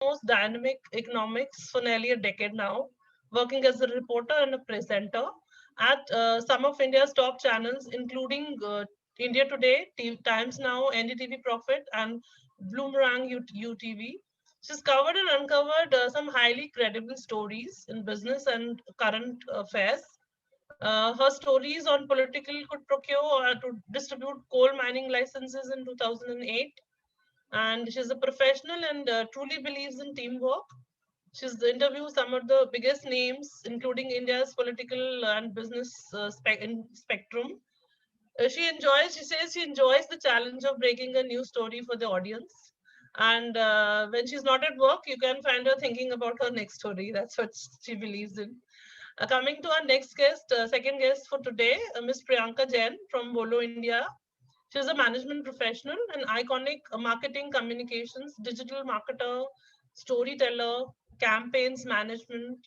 most dynamic economics for nearly a decade now, working as a reporter and a presenter at some of India's top channels, including India Today, Times Now, NDTV Profit, and Bloomerang UTV. She's covered and uncovered some highly credible stories in business and current affairs. Her stories on political could procure or to distribute coal mining licenses in 2008. And she's a professional and truly believes in teamwork. She's interviewed some of the biggest names, including India's political and business spectrum. She says she enjoys the challenge of breaking a new story for the audience. And when she's not at work, you can find her thinking about her next story. That's what she believes in. Coming to our next guest, second guest for today, Ms. Priyanka Jain from Bolo India. She's a management professional, an iconic marketing communications, digital marketer, storyteller, campaigns management,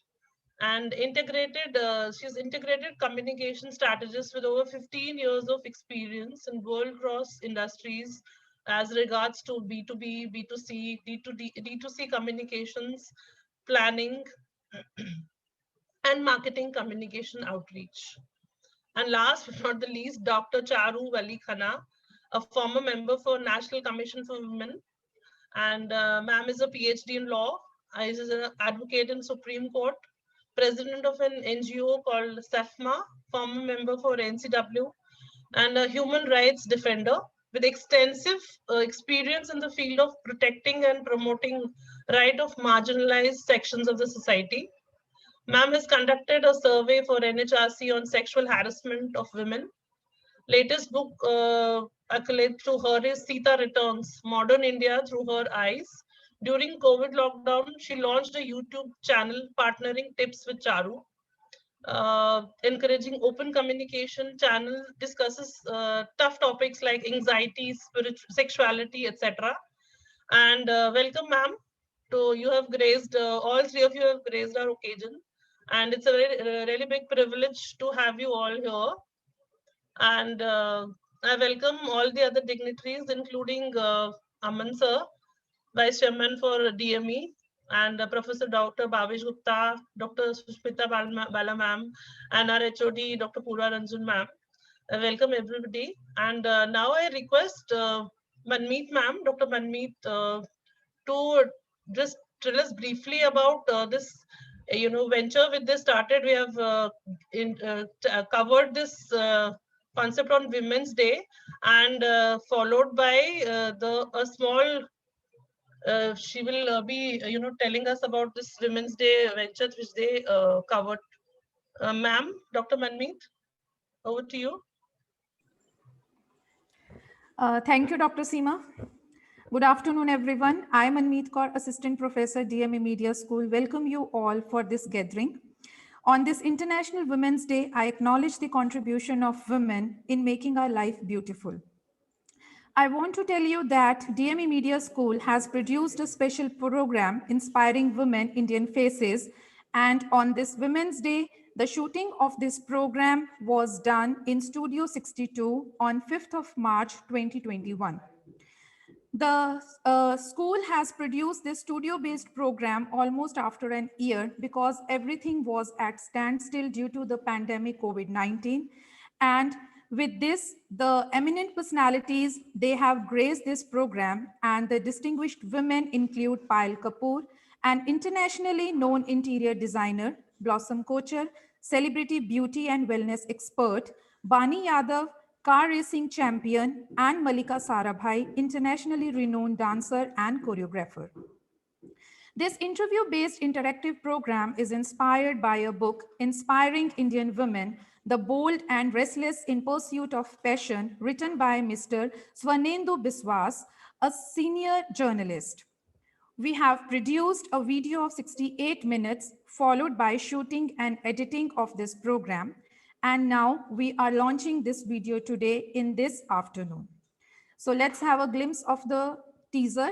and she's integrated communication strategist with over 15 years of experience in world-class industries as regards to B2B, B2C, D2C communications, planning, and marketing communication outreach. And last but not the least, Dr. Charu Wali Khanna, a former member for National Commission for Women. And ma'am is a PhD in law. Is an advocate in Supreme Court, president of an NGO called SEFMA, former member for NCW, and a human rights defender with extensive experience in the field of protecting and promoting right of marginalized sections of the society. Ma'am has conducted a survey for NHRC on sexual harassment of women. Latest book accolade to her is Sita Returns, Modern India Through Her Eyes. During COVID lockdown, she launched a YouTube channel partnering tips with Charu. Encouraging open communication channel discusses tough topics like anxiety, sexuality, etc. And welcome, ma'am. To you have graced all three of you have graced our occasion, and it's a really big privilege to have you all here. And I welcome all the other dignitaries, including Aman sir, Vice Chairman for DME, and Professor Dr. Bhavesh Gupta, Dr. Sushmita Bala ma'am, and our HOD, Dr. Pura Ranjan ma'am. Welcome everybody. And now I request Manmeet ma'am, Dr. Manmeet, to just tell us briefly about this venture with this started. We have covered this concept on Women's Day, and followed by the a small she will be telling us about this Women's Day venture which they covered. Ma'am, Dr. Manmeet, over to you. Thank you, Dr. Seema. Good afternoon, everyone. I am Manmeet Kaur, Assistant Professor, DMA Media School. Welcome you all for this gathering. On this International Women's Day, I acknowledge the contribution of women in making our life beautiful. I want to tell you that DME Media School has produced a special program inspiring women Indian faces, and on this Women's Day, the shooting of this program was done in Studio 62 on 5th of March 2021. The school has produced this studio-based program almost after an year because everything was at standstill due to the pandemic COVID-19. And with this, the eminent personalities, they have graced this program, and the distinguished women include Payal Kapoor, an internationally known interior designer, Blossom Kochhar, celebrity beauty and wellness expert, Bani Yadav, car racing champion, and Malika Sarabhai, internationally renowned dancer and choreographer. This interview-based interactive program is inspired by a book, Inspiring Indian Women, The Bold and Restless in Pursuit of Passion, written by Mr. Swarnendu Biswas, a senior journalist. We have produced a video of 68 minutes, followed by shooting and editing of this program. And now we are launching this video today in this afternoon. So let's have a glimpse of the teaser.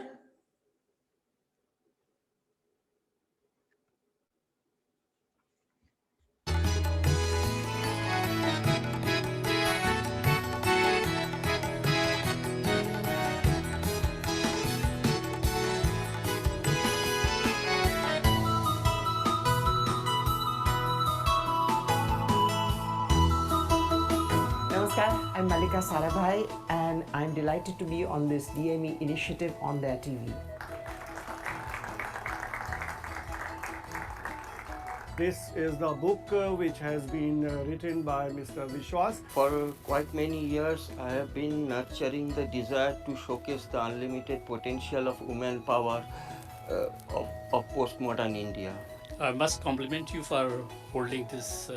Monika Sarabhai, and I'm delighted to be on this DME initiative on their TV. This is the book which has been written by Mr. Vishwas. For quite many years, I have been nurturing the desire to showcase the unlimited potential of women power of postmodern India. I must compliment you for holding this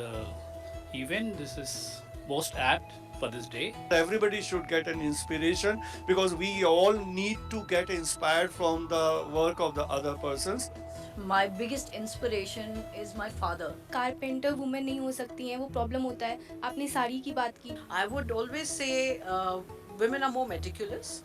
event. This is most apt for this day. Everybody should get an inspiration because we all need to get inspired from the work of the other persons. My biggest inspiration is my father. Carpenter women नहीं हो सकती हैं, वो problem होता है. आपने साड़ी की बात की. I would always say women are more meticulous,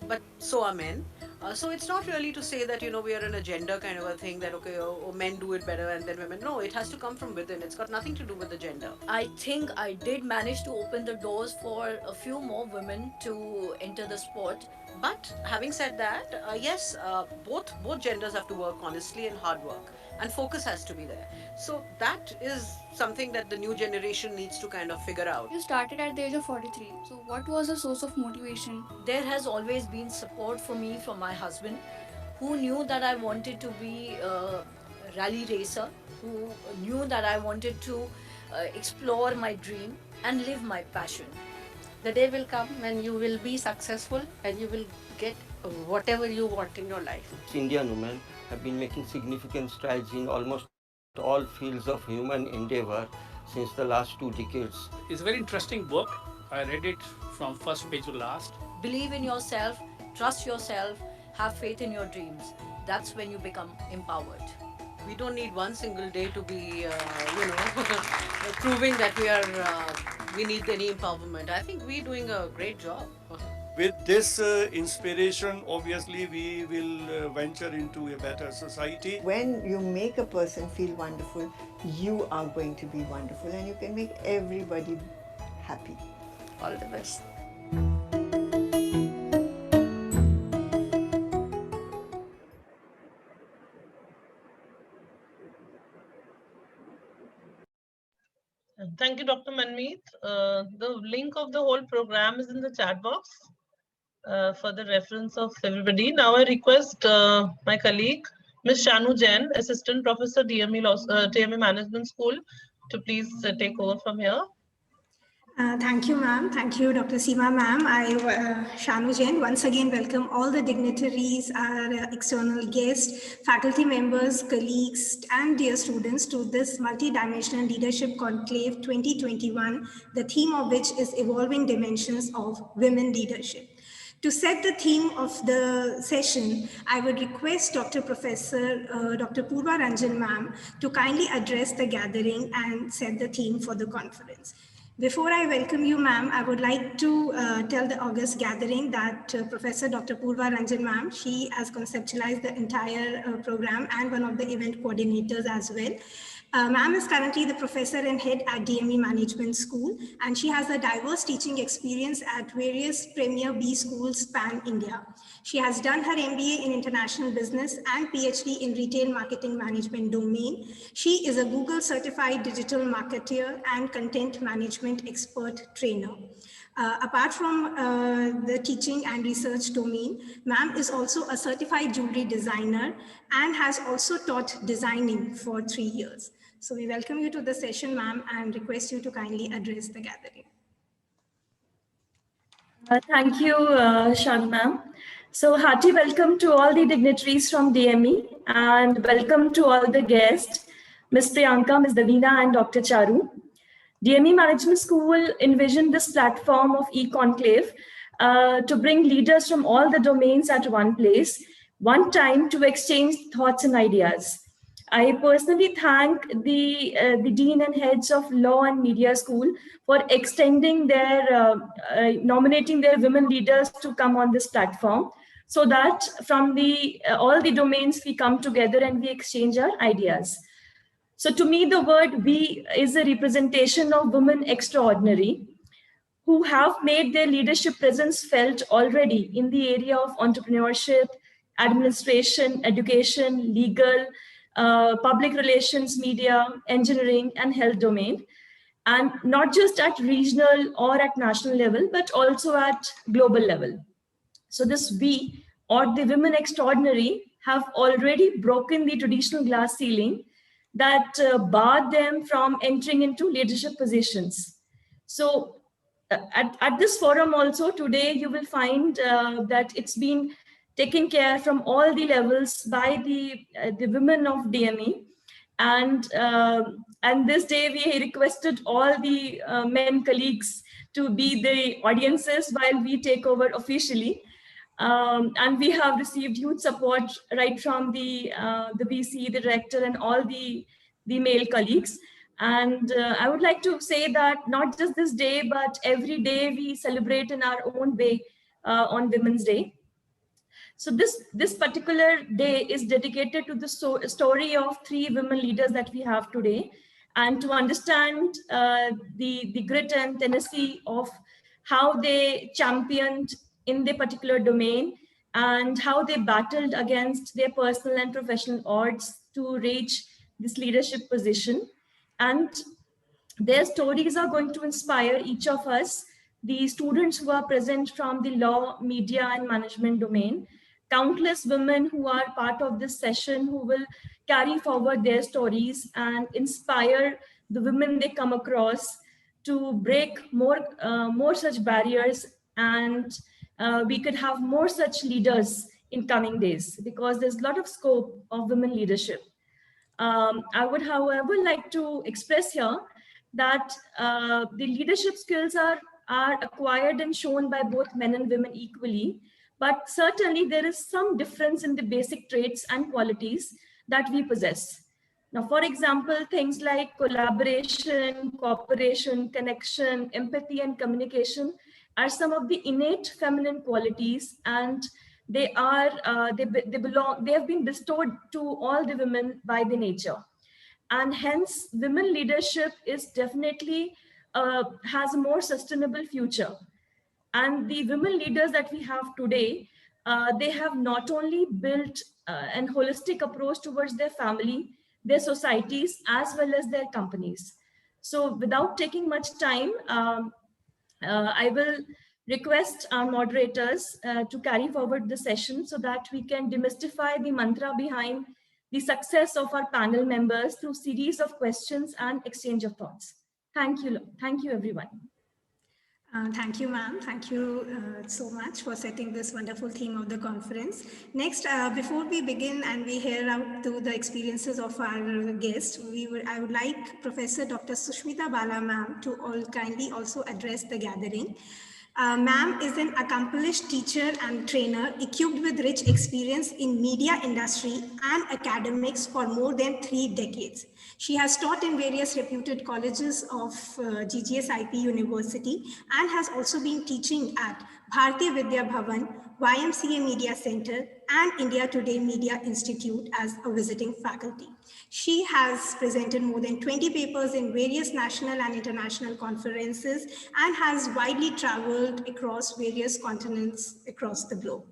but so are men. So it's not really to say that, we are in a gender kind of a thing that, okay, men do it better and then women. No, it has to come from within. It's got nothing to do with the gender. I think I did manage to open the doors for a few more women to enter the sport. But having said that, yes, both genders have to work honestly and hard work, and focus has to be there. So that is something that the new generation needs to kind of figure out. You started at the age of 43. So what was the source of motivation? There has always been support for me from my husband, who knew that I wanted to be a rally racer, who knew that I wanted to explore my dream and live my passion. The day will come when you will be successful and you will get whatever you want in your life. Indian women have been making significant strides in almost all fields of human endeavor since the last 2 decades. It's a very interesting book. I read it from first page to last. Believe in yourself, trust yourself, have faith in your dreams. That's when you become empowered. We don't need one single day to be, proving that we need any empowerment. I think we're doing a great job. With this inspiration, obviously, we will venture into a better society. When you make a person feel wonderful, you are going to be wonderful and you can make everybody happy. All the best. Thank you, Dr. Manmeet. The link of the whole program is in the chat box for the reference of everybody. Now I request my colleague, Ms. Shanu Jain, Assistant Professor, DME Management School, to please take over from here. Thank you, ma'am. Thank you, Dr. Seema, ma'am. Shanu Jain, once again welcome all the dignitaries, our external guests, faculty members, colleagues, and dear students to this multi-dimensional leadership conclave 2021, the theme of which is evolving dimensions of women leadership. To set the theme of the session, I would request Dr. Purva Ranjan ma'am to kindly address the gathering and set the theme for the conference. Before I welcome you, ma'am, I would like to tell the August gathering that Professor Dr. Purva Ranjan ma'am, she has conceptualized the entire program and one of the event coordinators as well. Ma'am is currently the professor and head at DME Management School, and she has a diverse teaching experience at various premier B schools pan-India. She has done her MBA in International Business and PhD in Retail Marketing Management domain. She is a Google certified digital marketer and content management expert trainer. Apart from the teaching and research domain, ma'am is also a certified jewelry designer and has also taught designing for 3 years. So we welcome you to the session, ma'am, and request you to kindly address the gathering. Thank you, Shanu ma'am. So hearty welcome to all the dignitaries from DME and welcome to all the guests, Ms. Priyanka, Ms. Davina, and Dr. Charu. DME Management School envisioned this platform of e-conclave to bring leaders from all the domains at one place, one time to exchange thoughts and ideas. I personally thank the Dean and Heads of Law and Media School for extending their, nominating their women leaders to come on this platform so that from all the domains we come together and we exchange our ideas. So to me, the word "we" is a representation of women extraordinary who have made their leadership presence felt already in the area of entrepreneurship, administration, education, legal, public relations, media, engineering, and health domain. and not just at regional or at national level, but also at global level. So this we, or the women extraordinary, have already broken the traditional glass ceiling that barred them from entering into leadership positions. So at this forum also today, you will find that it's been taken care from all the levels by the women of DME. And this day we requested all the men colleagues to be the audiences while we take over officially. And we have received huge support right from the VC, the director, and all the male colleagues. And I would like to say that not just this day, but every day we celebrate in our own way on Women's Day. So this particular day is dedicated to the story of 3 women leaders that we have today, and to understand the grit and tenacity of how they championed in their particular domain and how they battled against their personal and professional odds to reach this leadership position. And their stories are going to inspire each of us, the students who are present from the law, media, and management domain, countless women who are part of this session who will carry forward their stories and inspire the women they come across to break more such barriers, and we could have more such leaders in coming days, because there's a lot of scope of women leadership. I would, however, like to express here that the leadership skills are acquired and shown by both men and women equally, but certainly there is some difference in the basic traits and qualities that we possess. Now, for example, things like collaboration, cooperation, connection, empathy, and communication are some of the innate feminine qualities, and they have been bestowed to all the women by the nature. And hence, women leadership is definitely has a more sustainable future. And the women leaders that we have today, they have not only built an holistic approach towards their family, their societies, as well as their companies. So without taking much time, I will request our moderators to carry forward the session so that we can demystify the mantra behind the success of our panel members through series of questions and exchange of thoughts. Thank you everyone. Thank you, ma'am. Thank you so much for setting this wonderful theme of the conference. Next, before we begin and we hear out to the experiences of our guest, I would like Professor Dr. Sushmita Bala, ma'am, to kindly also address the gathering. Ma'am is an accomplished teacher and trainer equipped with rich experience in media industry and academics for more than 3 decades. She has taught in various reputed colleges of GGSIP University and has also been teaching at Bharatiya Vidya Bhavan, YMCA Media Center, and India Today Media Institute as a visiting faculty. She has presented more than 20 papers in various national and international conferences and has widely traveled across various continents across the globe.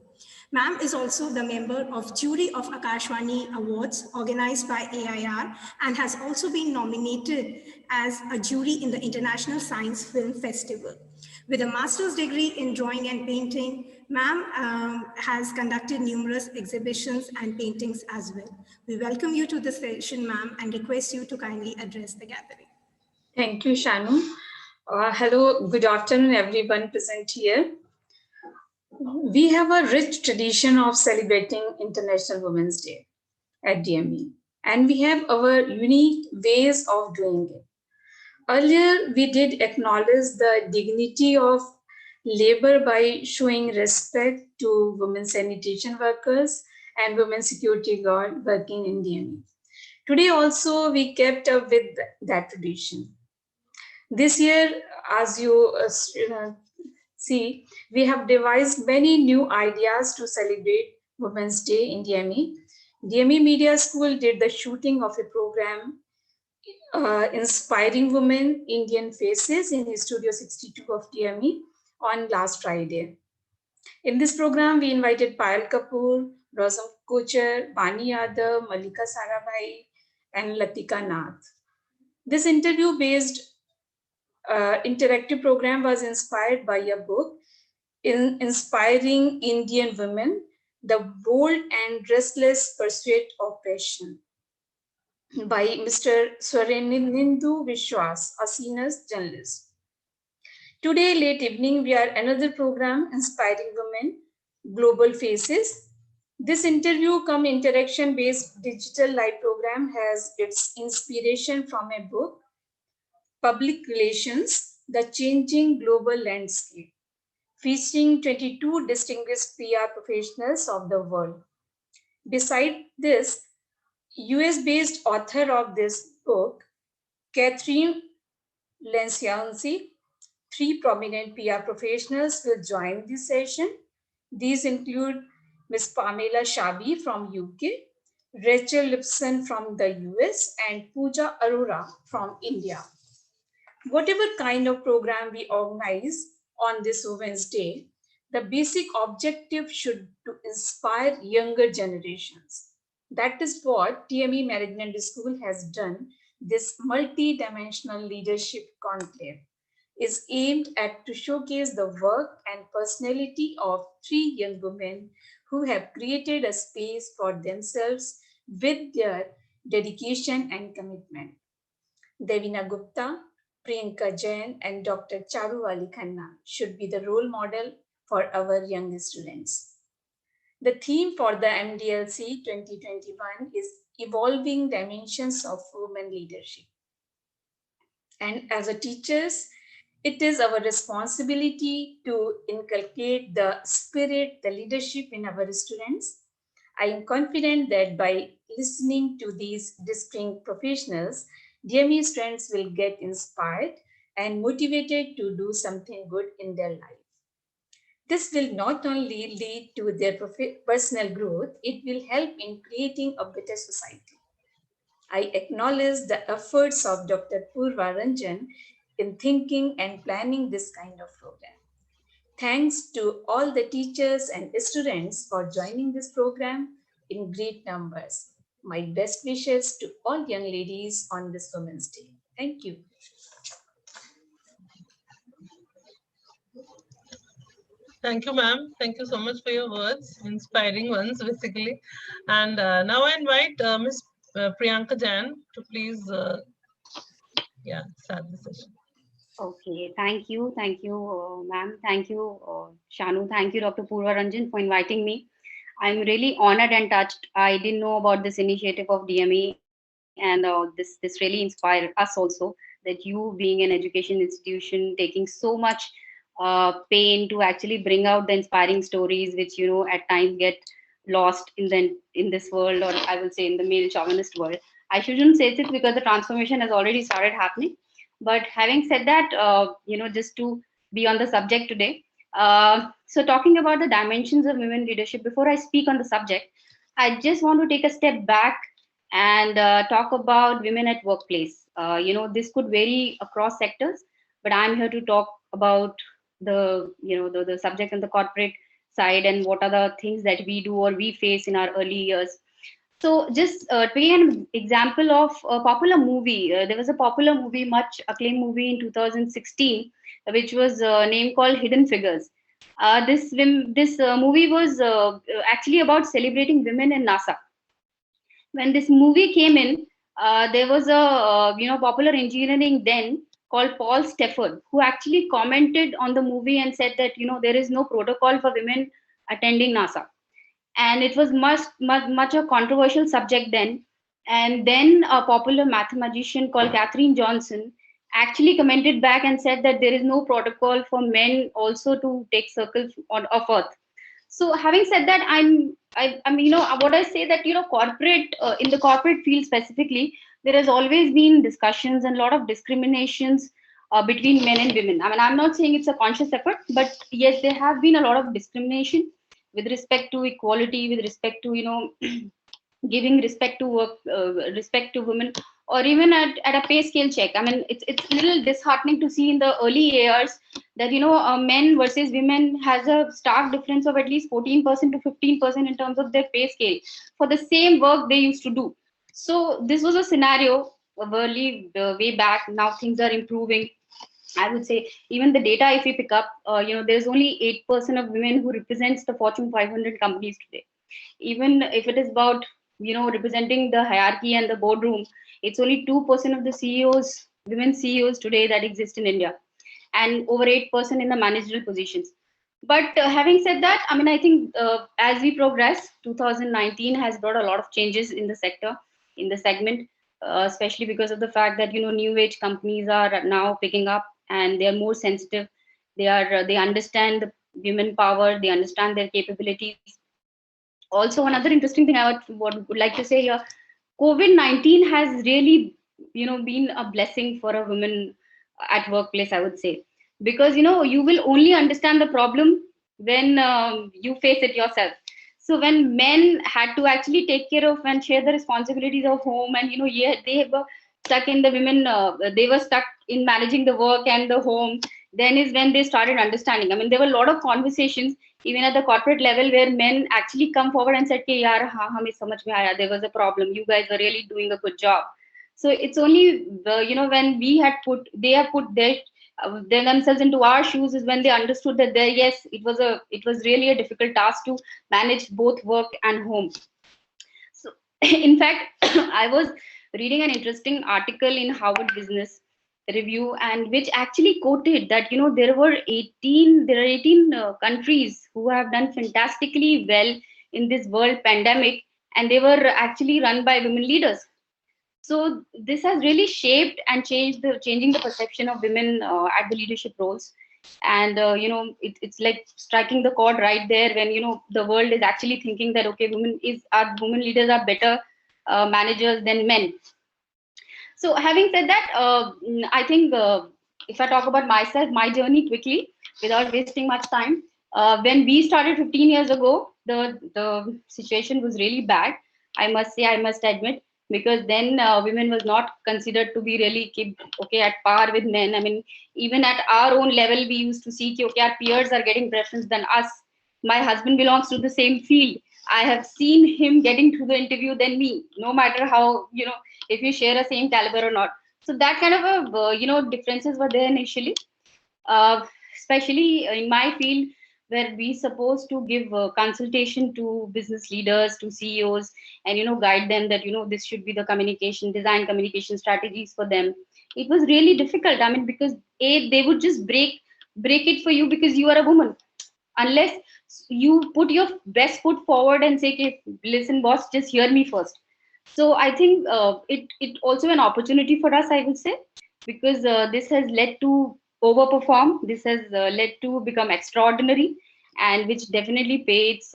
Ma'am is also the member of jury of Akashvani Awards organized by AIR and has also been nominated as a jury in the International Science Film Festival. With a master's degree in drawing and painting, ma'am has conducted numerous exhibitions and paintings as well. We welcome you to this session, ma'am, and request you to kindly address the gathering. Thank you, Shanu. Hello, good afternoon, everyone present here. We have a rich tradition of celebrating International Women's Day at DME, and we have our unique ways of doing it. Earlier, we did acknowledge the dignity of labor by showing respect to women sanitation workers and women security guard working in DME. Today also, we kept up with that tradition. This year, as you see, we have devised many new ideas to celebrate Women's Day in DME. DME Media School did the shooting of a program inspiring women Indian faces in Studio 62 of DME on last Friday. In this program, we invited Payal Kapoor, Rosam Kochar, Bani Yadav, Malika Sarabhai, and Latika Nath. This interview based interactive program was inspired by a book, Inspiring Indian Women, The Bold and Restless Pursuit of Passion, by Mr. Swarenindu Vishwas, a senior journalist. Today, late evening, we are another program, Inspiring Women, Global Faces. This interview come interaction-based digital live program has its inspiration from a book, Public Relations, The Changing Global Landscape, featuring 22 distinguished PR professionals of the world. Beside this, US-based author of this book, Catherine Lencianzi, 3 prominent PR professionals will join this session. These include Ms. Pamela Shabi from UK, Rachel Lipson from the US, and Pooja Arora from India. Whatever kind of program we organize on this Women's Day, the basic objective should to inspire younger generations. That is what TME Management School has done. This multi-dimensional leadership conclave is aimed at to showcase the work and personality of 3 young women who have created a space for themselves with their dedication and commitment. Devina Gupta, Priyanka Jain, and Dr. Charuvali Khanna should be the role model for our young students. The theme for the MDLC 2021 is Evolving Dimensions of Women Leadership. And as a teachers, it is our responsibility to inculcate the spirit, the leadership in our students. I am confident that by listening to these distinct professionals, DME students will get inspired and motivated to do something good in their life. This will not only lead to their personal growth, it will help in creating a better society. I acknowledge the efforts of Dr. Purva Ranjan in thinking and planning this kind of program. Thanks to all the teachers and students for joining this program in great numbers. My best wishes to all young ladies on this Women's Day. Thank you. Thank you, ma'am. Thank you so much for your words, inspiring ones, basically. And now I invite Ms. Priyanka Jain to please, start the session. Okay, thank you, ma'am. Thank you, Shanu. Thank you, Dr. Purva Ranjan, for inviting me. I'm really honored and touched. I didn't know about this initiative of DME, and this really inspired us also, that you being an education institution taking so much pain to actually bring out the inspiring stories, which at times get lost in this world, or I will say in the male chauvinist world. I shouldn't say this because the transformation has already started happening. But having said that, just to be on the subject today. So talking about the dimensions of women leadership, before I speak on the subject, I just want to take a step back and talk about women at workplace. This could vary across sectors, but I'm here to talk about the subject on the corporate side and what are the things that we do or we face in our early years. So just to give an example of a popular movie, there was a popular movie, much acclaimed movie in 2016, which was named called Hidden Figures. This movie was actually about celebrating women in NASA. When this movie came in, there was a popular engineering then called Paul Stafford, who actually commented on the movie and said that there is no protocol for women attending NASA. And it was much a controversial subject then. And then a popular mathematician called Katherine Johnson actually commented back and said that there is no protocol for men also to take circles of Earth. So having said that, I'm what I say that corporate in the corporate field specifically, there has always been discussions and a lot of discriminations between men and women. I mean, I'm not saying it's a conscious effort, but yes, there have been a lot of discrimination with respect to equality, with respect to giving respect to work, respect to women, or even at a pay scale check. I mean, it's a little disheartening to see in the early years that men versus women has a stark difference of at least 14% to 15% in terms of their pay scale for the same work they used to do. So this was a scenario early way back. Now things are improving. I would say even the data, if we pick up, there's only 8% of women who represents the Fortune 500 companies today. Even if it is about, representing the hierarchy and the boardroom, it's only 2% of the CEOs, women CEOs today that exist in India, and over 8% in the managerial positions. But having said that, I mean, I think as we progress, 2019 has brought a lot of changes in the sector, in the segment, especially because of the fact that, new age companies are now picking up and they are more sensitive. They understand the women power, they understand their capabilities. Also, another interesting thing I would like to say here, COVID-19 has really, been a blessing for a woman at workplace, I would say, because, you will only understand the problem when you face it yourself. So when men had to actually take care of and share the responsibilities of home, and, they were stuck in the women, they were stuck in managing the work and the home, then is when they started understanding. I mean, there were a lot of conversations even at the corporate level where men actually come forward and said, "Yaar, haan, hame samajh mein aaya, there was a problem. You guys were really doing a good job." So it's only when they have put themselves into our shoes is when they understood that yes, it was really a difficult task to manage both work and home. So in fact, I was reading an interesting article in Harvard Business Review, and which actually quoted that there are 18 countries who have done fantastically well in this world pandemic, and they were actually run by women leaders. So this has really shaped and changing the perception of women at the leadership roles. And it's like striking the chord right there when the world is actually thinking that okay, women leaders are better managers than men. So having said that, I think if I talk about myself, my journey quickly, without wasting much time, when we started 15 years ago, the situation was really bad. I must admit, because then women was not considered to be really at par with men. I mean, even at our own level, we used to see okay, our peers are getting preference than us. My husband belongs to the same field. I have seen him getting through the interview than me, no matter how, if you share a same caliber or not. So that kind of a, differences were there initially, especially in my field where we supposed to give consultation to business leaders, to CEOs, and, guide them that, this should be the design communication strategies for them. It was really difficult. I mean, because they would just break it for you because you are a woman. Unless you put your best foot forward and say, okay, listen, boss, just hear me first. So I think it also an opportunity for us, I would say, because this has led to overperform. This has led to become extraordinary, and which definitely pays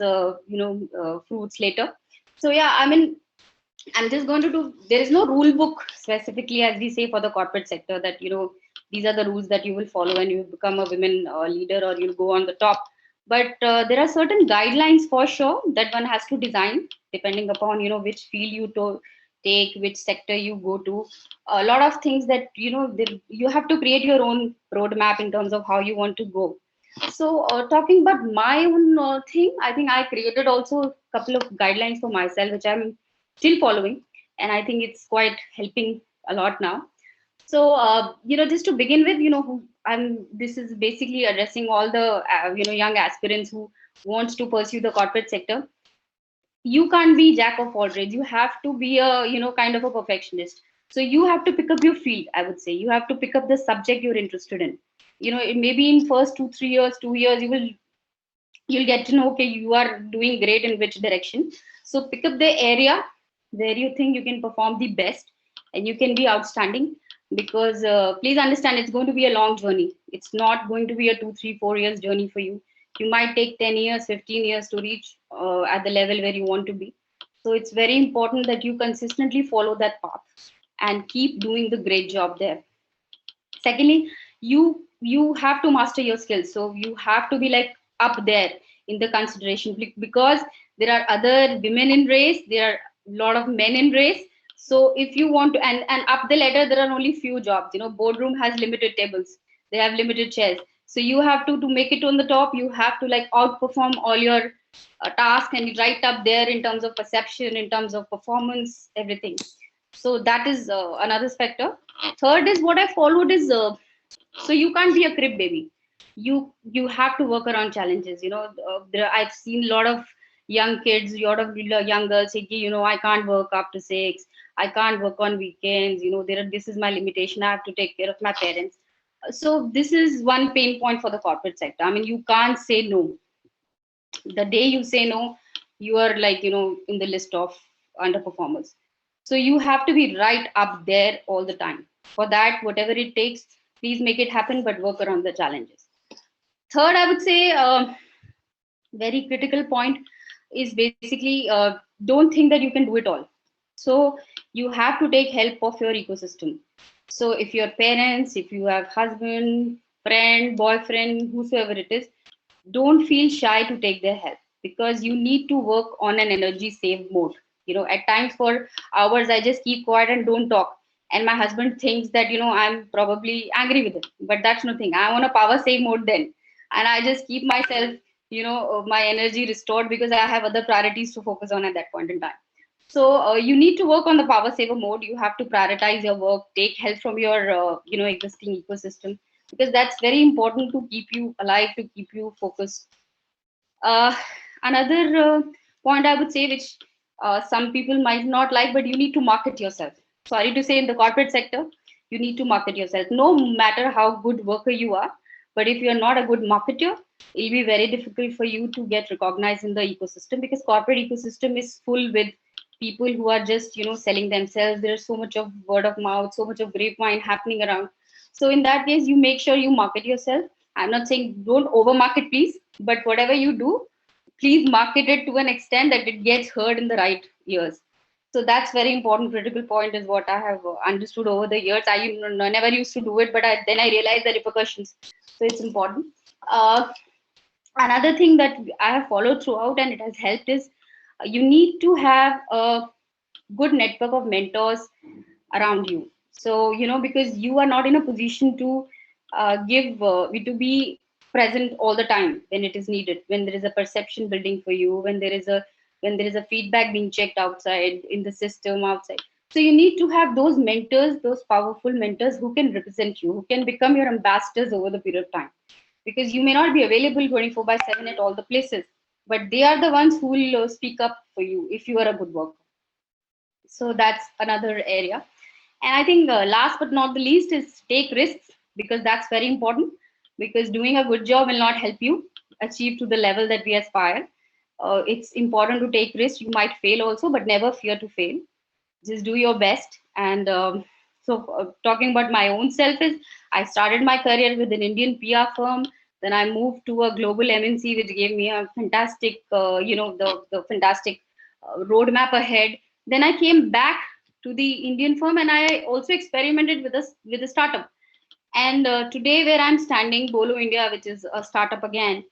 fruits later. So yeah, I mean, I'm just going to do. There is no rule book specifically, as we say, for the corporate sector that these are the rules that you will follow when you become a women leader or you go on the top. But there are certain guidelines for sure that one has to design depending upon which field you take, which sector you go to. A lot of things that you have to create your own roadmap in terms of how you want to go. So talking about my own thing, I think I created also a couple of guidelines for myself, which I'm still following, and I think it's quite helping a lot now. So just to begin with, this is basically addressing all the young aspirants who wants to pursue the corporate sector. You can't be jack of all trades. You have to be a kind of a perfectionist. So you have to pick up your field. I would say you have to pick up the subject you're interested in. It may be in first 2 years you'll get to know okay, you are doing great in which direction. So pick up the area where you think you can perform the best and you can be outstanding. Because please understand, it's going to be a long journey. It's not going to be a 2, 3, 4 years journey for you. You might take 10 years, 15 years to reach at the level where you want to be. So it's very important that you consistently follow that path and keep doing the great job there. Secondly, you have to master your skills. So you have to be like up there in the consideration, because there are other women in race, there are a lot of men in race. So if you want to, and up the ladder, there are only few jobs. Boardroom has limited tables. They have limited chairs. So you have to make it on the top. You have to like outperform all your tasks and right up there in terms of perception, in terms of performance, everything. So that is another factor. Third is what I followed is So you can't be a crib baby. You have to work around challenges. I've seen a lot of young kids, a lot of young girls say, I can't work after 6, I can't work on weekends, this is my limitation, I have to take care of my parents. So this is one pain point for the corporate sector. I mean, you can't say no. The day you say no, you are like, in the list of underperformers. So you have to be right up there all the time. For that, whatever it takes, please make it happen, but work around the challenges. Third, I would say, very critical point is basically, don't think that you can do it all. So you have to take help of your ecosystem. So if your parents, if you have husband, friend, boyfriend, whosoever it is, don't feel shy to take their help, because you need to work on an energy save mode. At times for hours, I just keep quiet and don't talk. And my husband thinks that, I'm probably angry with him, but that's nothing. I'm on a power save mode then. And I just keep myself, my energy restored, because I have other priorities to focus on at that point in time. So you need to work on the power saver mode. You have to prioritize your work, take help from your, existing ecosystem, because that's very important to keep you alive, to keep you focused. Another point I would say, which some people might not like, but you need to market yourself. Sorry to say, in the corporate sector, you need to market yourself. No matter how good worker you are, but if you're not a good marketer, it'll be very difficult for you to get recognized in the ecosystem, because corporate ecosystem is full with people who are just, selling themselves. There's so much of word of mouth, so much of grapevine happening around. So in that case, you make sure you market yourself. I'm not saying don't over market, please, but whatever you do, please market it to an extent that it gets heard in the right ears. So that's very important. Critical point is what I have understood over the years. I never used to do it, but then I realized the repercussions. So it's important. Another thing that I have followed throughout and it has helped is, you need to have a good network of mentors around you. So, because you are not in a position to to be present all the time when it is needed, when there is a perception building for you, when there is a feedback being checked outside in the system outside. So you need to have those mentors, those powerful mentors who can represent you, who can become your ambassadors over the period of time, because you may not be available 24/7 at all the places, but they are the ones who will speak up for you if you are a good worker. So that's another area. And I think last but not the least is take risks, because that's very important, because doing a good job will not help you achieve to the level that we aspire. It's important to take risks. You might fail also, but never fear to fail. Just do your best. And talking about my own self is, I started my career with an Indian PR firm. Then I moved to a global MNC, which gave me a fantastic, the fantastic roadmap ahead. Then I came back to the Indian firm, and I also experimented with a startup. And today, where I'm standing, Bolo India, which is a startup again,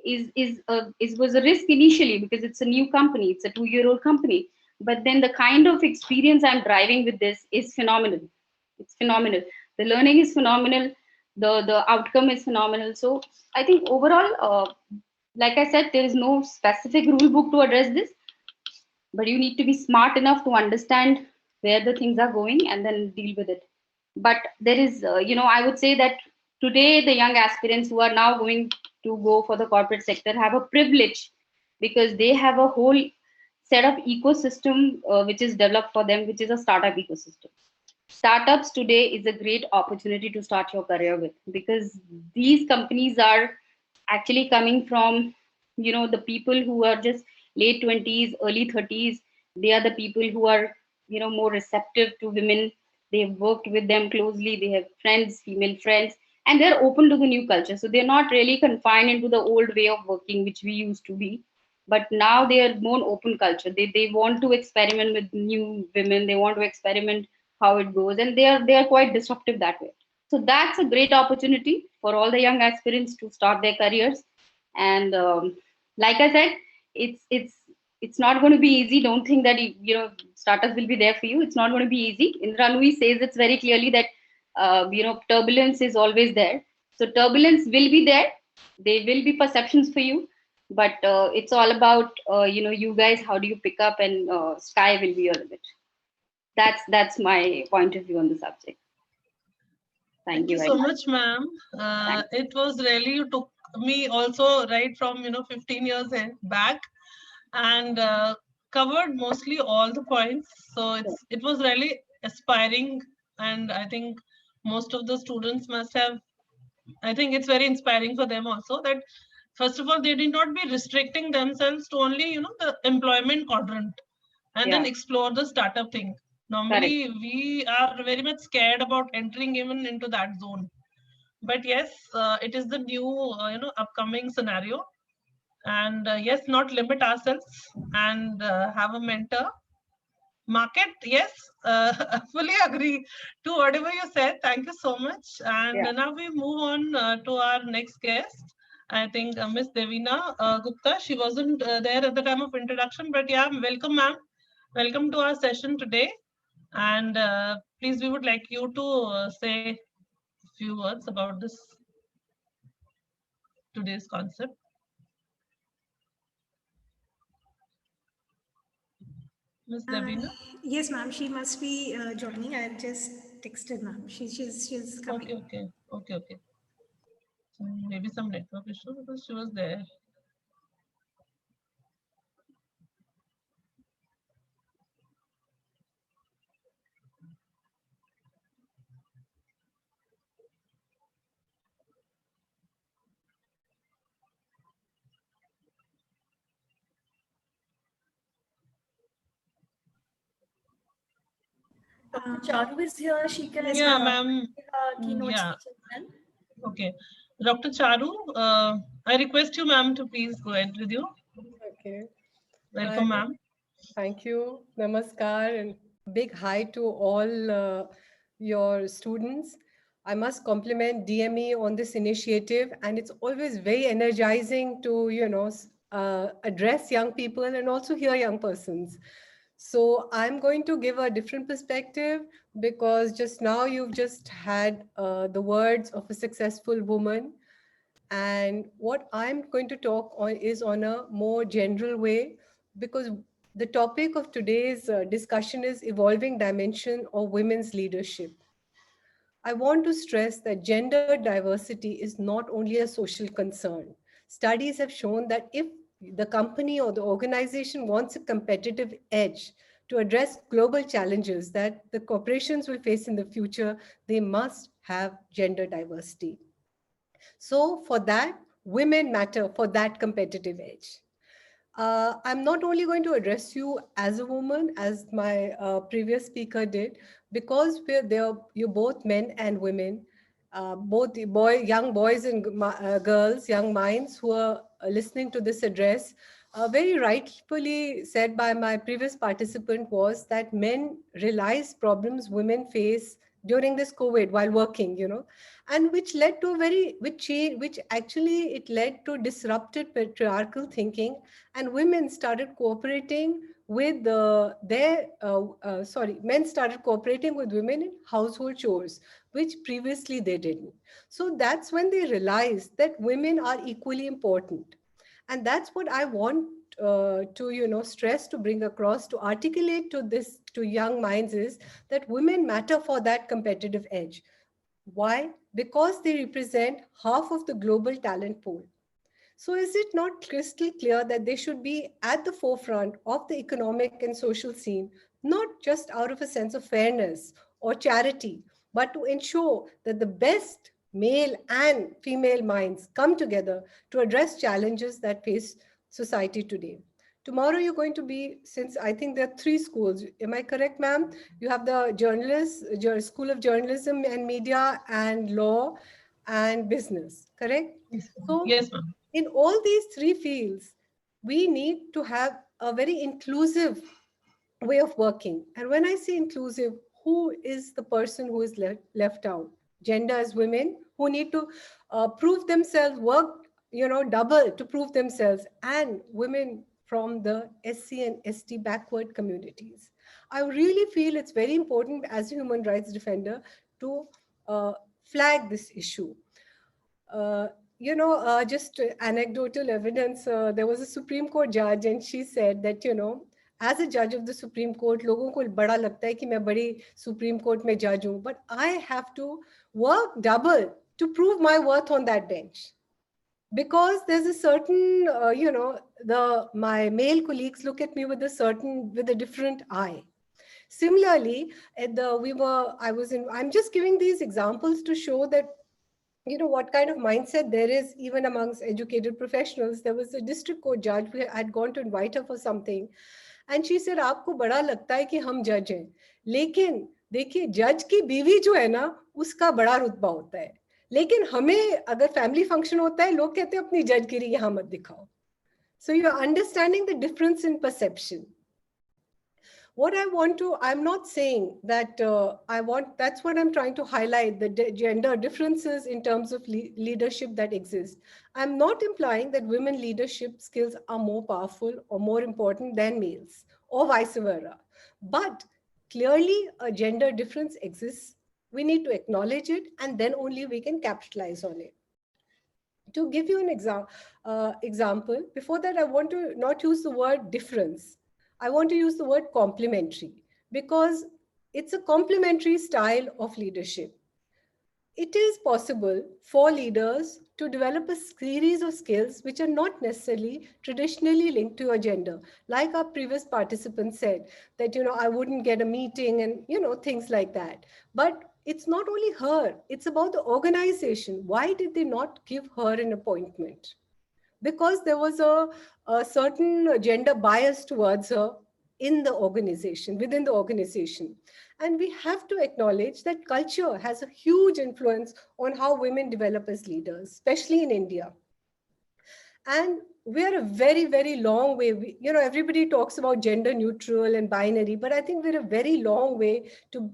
was a risk initially, because it's a new company, it's a 2-year-old company. But then the kind of experience I'm driving with this is phenomenal. It's phenomenal. The learning is phenomenal. The outcome is phenomenal. So I think overall, like I said, there is no specific rule book to address this, but you need to be smart enough to understand where the things are going and then deal with it. But there is, I would say that today the young aspirants who are now going to go for the corporate sector have a privilege, because they have a whole set of ecosystem which is developed for them, which is a startup ecosystem. Startups today is a great opportunity to start your career with, because these companies are actually coming from, the people who are just late 20s, early 30s. They are the people who are, more receptive to women. They've worked with them closely. They have friends, female friends, and they're open to the new culture. So they're not really confined into the old way of working, which we used to be. But now they are more open culture. They want to experiment with new women. They want to experiment how it goes, and they are quite disruptive that way. So that's a great opportunity for all the young aspirants to start their careers. And like I said, it's not going to be easy. Don't think that startups will be there for you. It's not going to be easy. Indra Nooyi says it's very clearly that turbulence is always there. So turbulence will be there. There will be perceptions for you, but it's all about you guys. How do you pick up, and sky will be your limit. That's my point of view on the subject. Thank you very so much. much, ma'am. It was really, you took me also right from 15 years back, and covered mostly all the points. So it was really aspiring, and I think most of the students must have. I think it's very inspiring for them also that first of all they did not be restricting themselves to only the employment quadrant, and then Yeah. explore the startup thing. Normally we are very much scared about entering even into that zone, but yes, it is the new upcoming scenario, and yes, not limit ourselves, and have a mentor. Market, yes, fully agree to whatever you said. Thank you so much. And now we move on to our next guest. I think Miss Devina Gupta. She wasn't there at the time of introduction, but yeah, welcome, ma'am. Welcome to our session today. And please, we would like you to say a few words about this today's concept. Miss Devina? Yes, ma'am. She must be joining. I just texted ma'am. She's coming. Okay. So maybe some network issue because she was there. Dr. Charu is here. She can Yeah, ma'am. keynote Yeah. speech as well. Okay. Dr. Charu, I request you, ma'am, to please go ahead with you. Okay. Welcome, Hi. ma'am. Thank you. Namaskar and big hi to all your students. I must compliment DME on this initiative, and it's always very energizing to, address young people and also hear young persons. So I'm going to give a different perspective because just now you've just had the words of a successful woman. And what I'm going to talk on is on a more general way because the topic of today's discussion is evolving dimension of women's leadership. I want to stress that gender diversity is not only a social concern. Studies have shown that if the company or the organization wants a competitive edge to address global challenges that the corporations will face in the future, they must have gender diversity. So for that, women matter for that competitive edge. I'm not only going to address you as a woman, as my previous speaker did, because we're there, you're both men and women, both the young boys and girls, young minds who are listening to this address. Very rightfully said by my previous participant was that men realize problems women face during this COVID while working, and which led to which actually it led to disrupted patriarchal thinking, and women started cooperating with men started cooperating with women in household chores, which previously they didn't. So that's when they realized that women are equally important. And that's what I want to stress, to bring across, to articulate to young minds is that women matter for that competitive edge. Why? Because they represent half of the global talent pool. So is it not crystal clear that they should be at the forefront of the economic and social scene, not just out of a sense of fairness or charity, but to ensure that the best male and female minds come together to address challenges that face society today? Tomorrow you're going to be, since I think there are 3 schools, am I correct, ma'am? You have the School of Journalism and Media and Law and Business, correct? So yes, ma'am. In all these 3 fields, we need to have a very inclusive way of working. And when I say inclusive, who is the person who is left out? Gender as women who need to prove themselves, work, double to prove themselves, and women from the SC and ST backward communities. I really feel it's very important as a human rights defender to flag this issue. Just anecdotal evidence, there was a Supreme Court judge and she said that, As a judge of the Supreme Court, लोगों को बड़ा लगता है कि मैं बड़ी Supreme Court में judge हूँ, but I have to work double to prove my worth on that bench. Because there's a certain, my male colleagues look at me with a different eye. Similarly, I'm just giving these examples to show that, what kind of mindset there is even amongst educated professionals. There was a district court judge, we had gone to invite her for something. And she said, आपको बड़ा लगता है कि हम जज हैं, लेकिन देखिए जज की बीवी जो है ना उसका बड़ा रुतबा होता है, लेकिन हमें अगर फैमिली फंक्शन होता है लोग कहते हैं अपनी जजगिरी यहाँ मत दिखाओ. So you are understanding the difference in perception. What I'm not saying that that's what I'm trying to highlight, the gender differences in terms of leadership that exist. I'm not implying that women leadership skills are more powerful or more important than males or vice versa. But clearly a gender difference exists. We need to acknowledge it and then only we can capitalize on it. To give you an example, before that I want to not use the word difference. I want to use the word complementary because it's a complementary style of leadership. It is possible for leaders to develop a series of skills which are not necessarily traditionally linked to your gender. Like our previous participant said that, I wouldn't get a meeting and, things like that. But it's not only her, it's about the organization. Why did they not give her an appointment? Because there was a certain gender bias towards her in the organization, within the organization. And we have to acknowledge that culture has a huge influence on how women develop as leaders, especially in India. And we're a very, very long way. Everybody talks about gender neutral and binary, but I think we're a very long way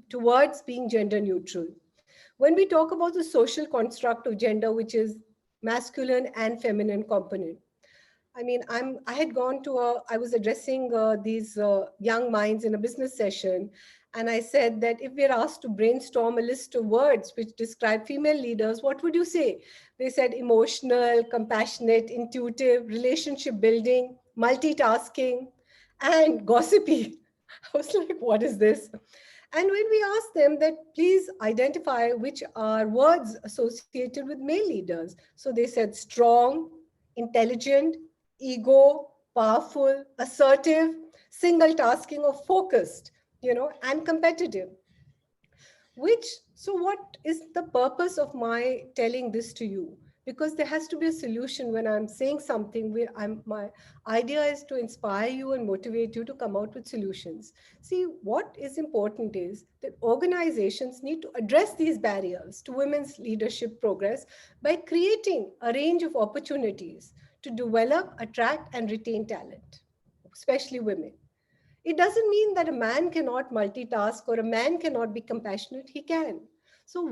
towards being gender neutral. When we talk about the social construct of gender, which is masculine and feminine component. I mean, I was addressing these young minds in a business session. And I said that if we're asked to brainstorm a list of words which describe female leaders, what would you say? They said emotional, compassionate, intuitive, relationship building, multitasking, and gossipy. I was like, what is this? And when we asked them that, please identify which are words associated with male leaders. So they said strong, intelligent, ego, powerful, assertive, single tasking or focused, and competitive. So what is the purpose of my telling this to you? Because there has to be a solution when I'm saying something where my idea is to inspire you and motivate you to come out with solutions. See, what is important is that organizations need to address these barriers to women's leadership progress by creating a range of opportunities to develop, attract, and retain talent, especially women. It doesn't mean that a man cannot multitask or a man cannot be compassionate. He can. So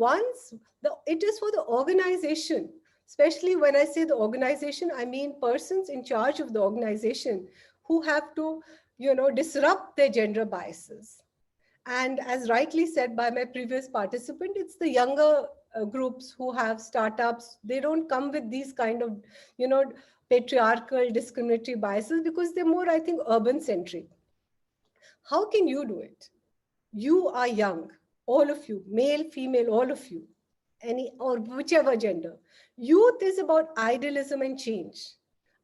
it is for the organization. Especially when I say the organization, I mean persons in charge of the organization who have to, disrupt their gender biases. And as rightly said by my previous participant, it's the younger groups who have startups. They don't come with these kind of, patriarchal discriminatory biases because they're more, I think, urban centric. How can you do it? You are young, all of you, male, female, all of you, or whichever gender. Youth is about idealism and change,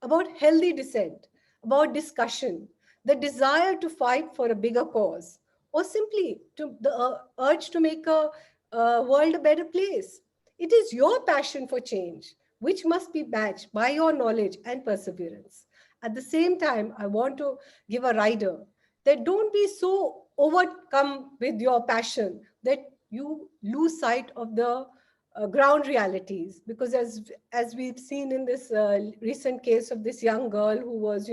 about healthy dissent, about discussion, the desire to fight for a bigger cause, or simply the urge to make a world a better place. It is your passion for change, which must be matched by your knowledge and perseverance. At the same time, I want to give a rider that don't be so overcome with your passion that you lose sight of the ground realities, because as we've seen in this recent case of this young girl who was,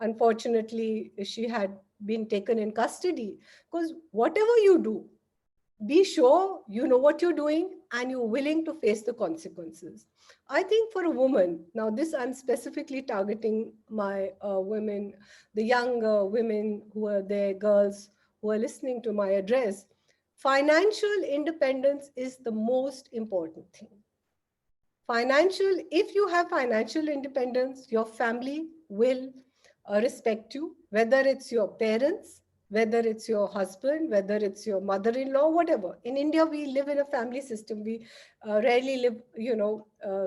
unfortunately, she had been taken in custody. Because whatever you do, be sure you know what you're doing and you're willing to face the consequences. I think for a woman, now this I'm specifically targeting my women, the young women who are there, girls who are listening to my address. Financial independence is the most important thing. If you have financial independence, your family will respect you, whether it's your parents, whether it's your husband, whether it's your mother-in-law, whatever. In India, we live in a family system. We rarely live,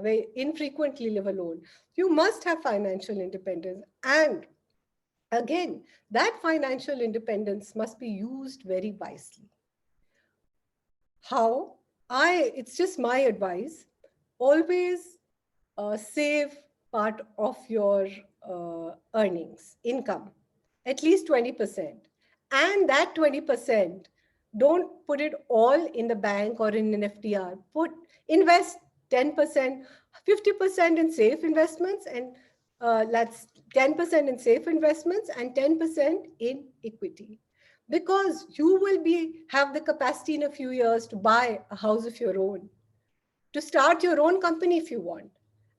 very infrequently live alone. You must have financial independence. And again, that financial independence must be used very wisely. How? It's just my advice. Always save part of your earnings, income, at least 20%. And that 20%, don't put it all in the bank or in an FDR. Invest 10%, 50% in safe investments, and that's 10% in safe investments and 10% in equity. Because you will have the capacity in a few years to buy a house of your own, to start your own company if you want.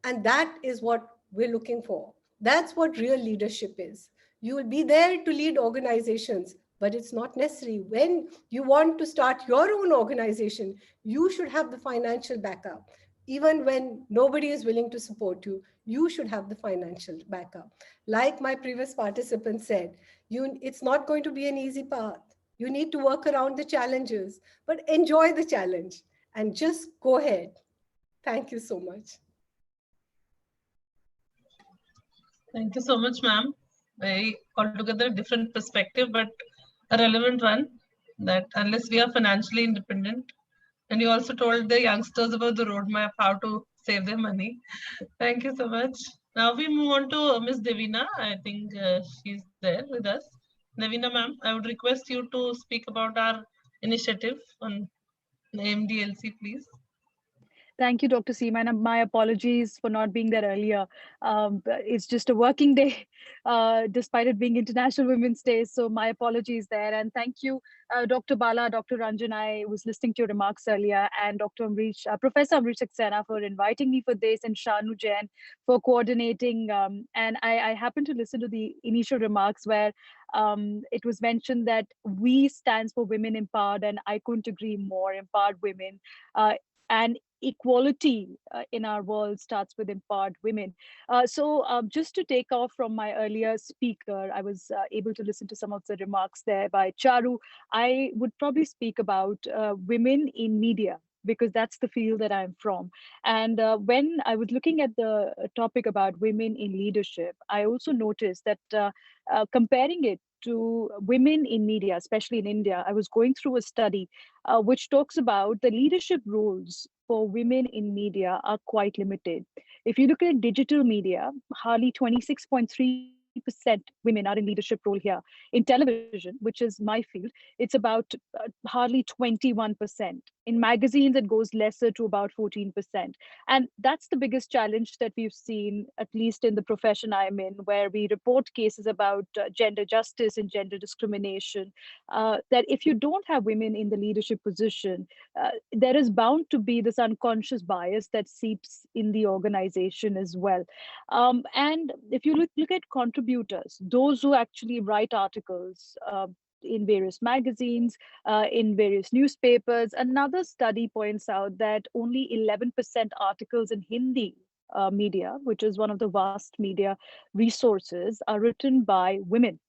And that is what we're looking for. That's what real leadership is. You will be there to lead organizations, but it's not necessary. When you want to start your own organization, you should have the financial backup. Even when nobody is willing to support you, you should have the financial backup. Like my previous participant said, it's not going to be an easy path. You need to work around the challenges, but enjoy the challenge and just go ahead. Thank you so much. Thank you so much, ma'am. Very altogether different perspective, but a relevant one, that unless we are financially independent, and you also told the youngsters about the roadmap, how to save their money. Thank you so much. Now we move on to Ms. Devina. I think she's there with us. Devina, ma'am, I would request you to speak about our initiative on AMDLC, please. Thank you, Dr. Seema, and my apologies for not being there earlier. It's just a working day, despite it being International Women's Day. So my apologies there. And thank you, Dr. Bala, Dr. Ranjan. I was listening to your remarks earlier, and Dr. Amrish, Professor Amrish Saxena for inviting me for this, and Shanu Jain for coordinating. And I happened to listen to the initial remarks where it was mentioned that we stands for women empowered, and I couldn't agree more. Empowered women. And equality in our world starts with empowered women. So just to take off from my earlier speaker, I was able to listen to some of the remarks there by Charu. I would probably speak about women in media, because that's the field that I'm from. And when I was looking at the topic about women in leadership, I also noticed that comparing it to women in media, especially in India, I was going through a study which talks about the leadership roles for women in media are quite limited. If you look at digital media, hardly 26.3% women are in leadership role here. In television, which is my field, it's about hardly 21%. In magazines, it goes lesser to about 14%. And that's the biggest challenge that we've seen, at least in the profession I'm in, where we report cases about gender justice and gender discrimination, that if you don't have women in the leadership position, there is bound to be this unconscious bias that seeps in the organization as well. And if you look at contributors, those who actually write articles in various magazines, in various newspapers, another study points out that only 11% articles in Hindi media, which is one of the vast media resources, are written by women.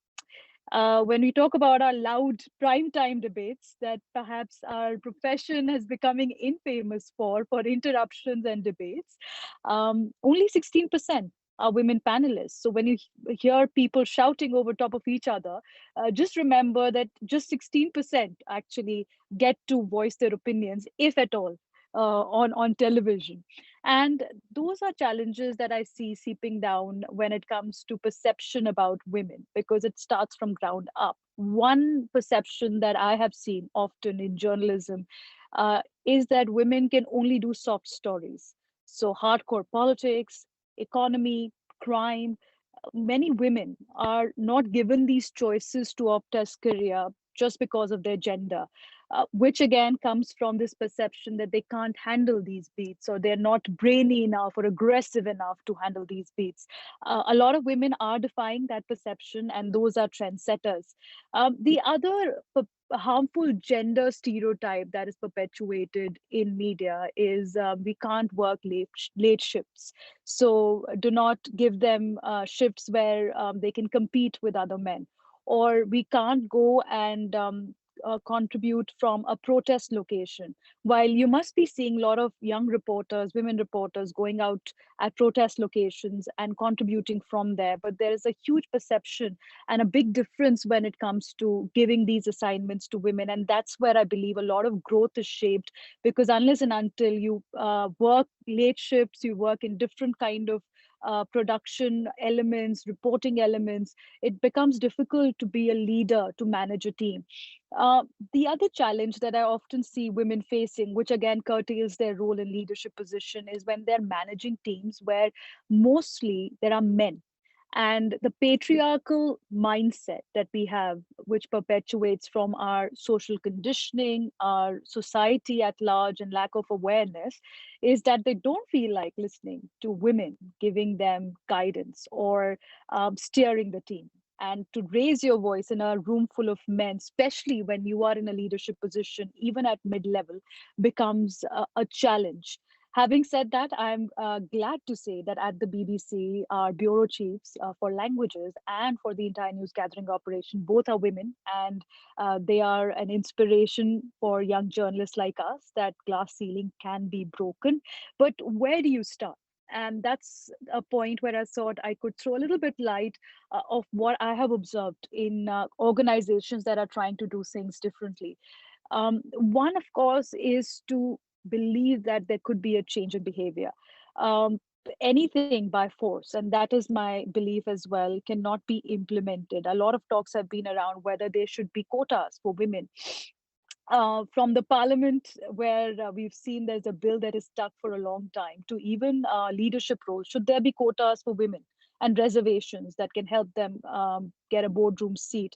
When we talk about our loud primetime debates that perhaps our profession is becoming infamous for interruptions and debates, only 16% are women panelists. So when you hear people shouting over top of each other, just remember that just 16% actually get to voice their opinions, if at all, on television. And those are challenges that I see seeping down when it comes to perception about women, because it starts from ground up. One perception that I have seen often in journalism is that women can only do soft stories. So hardcore politics, economy, crime. Many women are not given these choices to opt as career just because of their gender, which again comes from this perception that they can't handle these beats, or they're not brainy enough or aggressive enough to handle these beats. A lot of women are defying that perception, and those are trendsetters. The other harmful gender stereotype that is perpetuated in media is we can't work late shifts. So do not give them shifts where they can compete with other men, or we can't go and contribute from a protest location. While you must be seeing a lot of young reporters, women reporters going out at protest locations and contributing from there, but there is a huge perception and a big difference when it comes to giving these assignments to women. And that's where I believe a lot of growth is shaped, because unless and until you work late shifts, you work in different kind of production elements, reporting elements, it becomes difficult to be a leader, to manage a team. The other challenge that I often see women facing, which again curtails their role in leadership position, is when they're managing teams where mostly there are men. And the patriarchal mindset that we have, which perpetuates from our social conditioning, our society at large, and lack of awareness, is that they don't feel like listening to women, giving them guidance or steering the team. And to raise your voice in a room full of men, especially when you are in a leadership position, even at mid-level, becomes a challenge. Having said that, I'm glad to say that at the BBC, our bureau chiefs for languages and for the entire news gathering operation, both are women, and they are an inspiration for young journalists like us, that glass ceiling can be broken. But where do you start? And that's a point where I thought I could throw a little bit light of what I have observed in organizations that are trying to do things differently. One, of course, is to believe that there could be a change in behavior. Anything by force, and that is my belief as well, cannot be implemented. A lot of talks have been around whether there should be quotas for women. From the parliament, where we've seen there's a bill that is stuck for a long time, to even leadership roles, should there be quotas for women and reservations that can help them get a boardroom seat?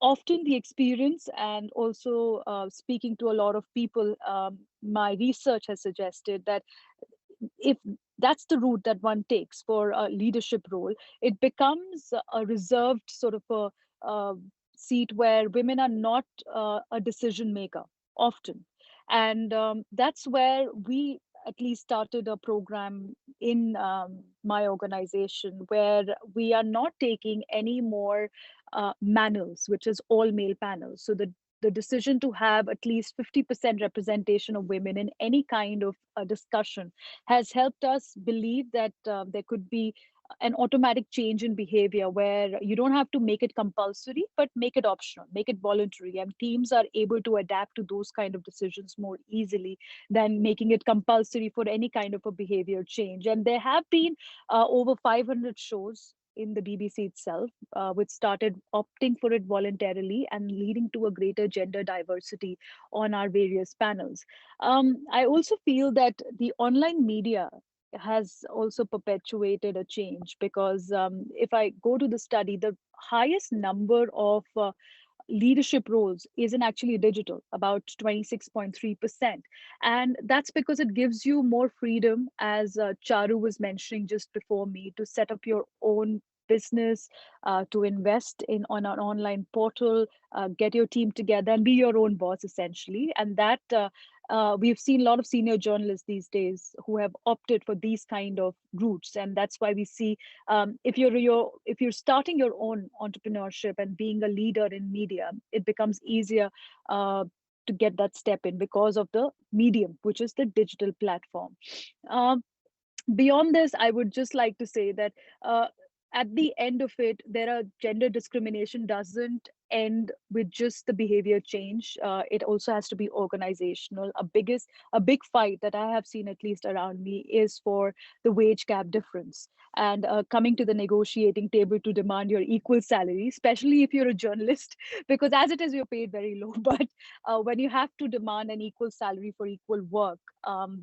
Often the experience, and also speaking to a lot of people, my research has suggested that if that's the route that one takes for a leadership role, it becomes a reserved sort of a seat where women are not a decision maker often. And that's where we at least started a program in my organization, where we are not taking any more manels, which is all male panels. So the decision to have at least 50% representation of women in any kind of discussion has helped us believe that there could be an automatic change in behavior, where you don't have to make it compulsory, but make it optional, make it voluntary. And teams are able to adapt to those kind of decisions more easily than making it compulsory for any kind of a behavior change. And there have been over 500 shows in the BBC itself, which started opting for it voluntarily and leading to a greater gender diversity on our various panels. I also feel that the online media has also perpetuated a change, because if I go to the study, the highest number of leadership roles isn't actually digital, about 26.3%. And that's because it gives you more freedom, as Charu was mentioning just before me, to set up your own business, to invest in on an online portal, get your team together and be your own boss essentially. And that we've seen a lot of senior journalists these days who have opted for these kind of routes. And that's why we see if you're starting your own entrepreneurship and being a leader in media, it becomes easier to get that step in because of the medium, which is the digital platform. Beyond this, I would just like to say that at the end of it, gender discrimination doesn't end with just the behavior change. It also has to be organizational. A big fight that I have seen, at least around me, is for the wage gap difference, and coming to the negotiating table to demand your equal salary, especially if you're a journalist, because as it is, you're paid very low. But when you have to demand an equal salary for equal work,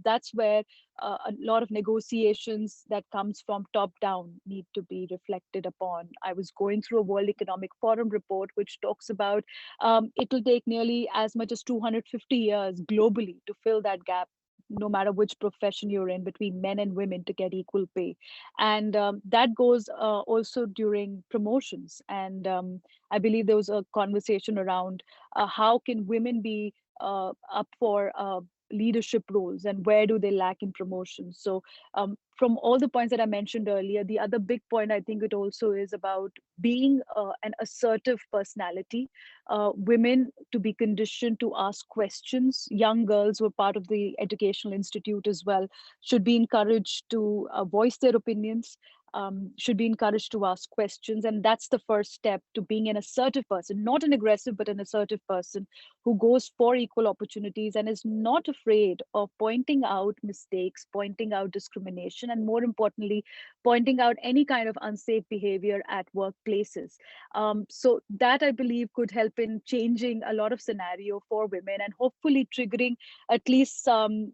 that's where a lot of negotiations that comes from top down need to be reflected upon. I was going through a World Economic Forum report, which Bangladesh talks about, it will take nearly as much as 250 years globally to fill that gap, no matter which profession you're in, between men and women to get equal pay. And that goes also during promotions. And I believe there was a conversation around how can women be up for leadership roles, and where do they lack in promotions. So from all the points that I mentioned earlier, the other big point I think it also is about being an assertive personality. Women to be conditioned to ask questions. Young girls who are part of the educational institute as well should be encouraged to voice their opinions, should be encouraged to ask questions. And that's the first step to being an assertive person, not an aggressive, but an assertive person who goes for equal opportunities and is not afraid of pointing out mistakes, pointing out discrimination, and more importantly, pointing out any kind of unsafe behavior at workplaces. So that I believe could help in changing a lot of scenario for women, and hopefully triggering at least an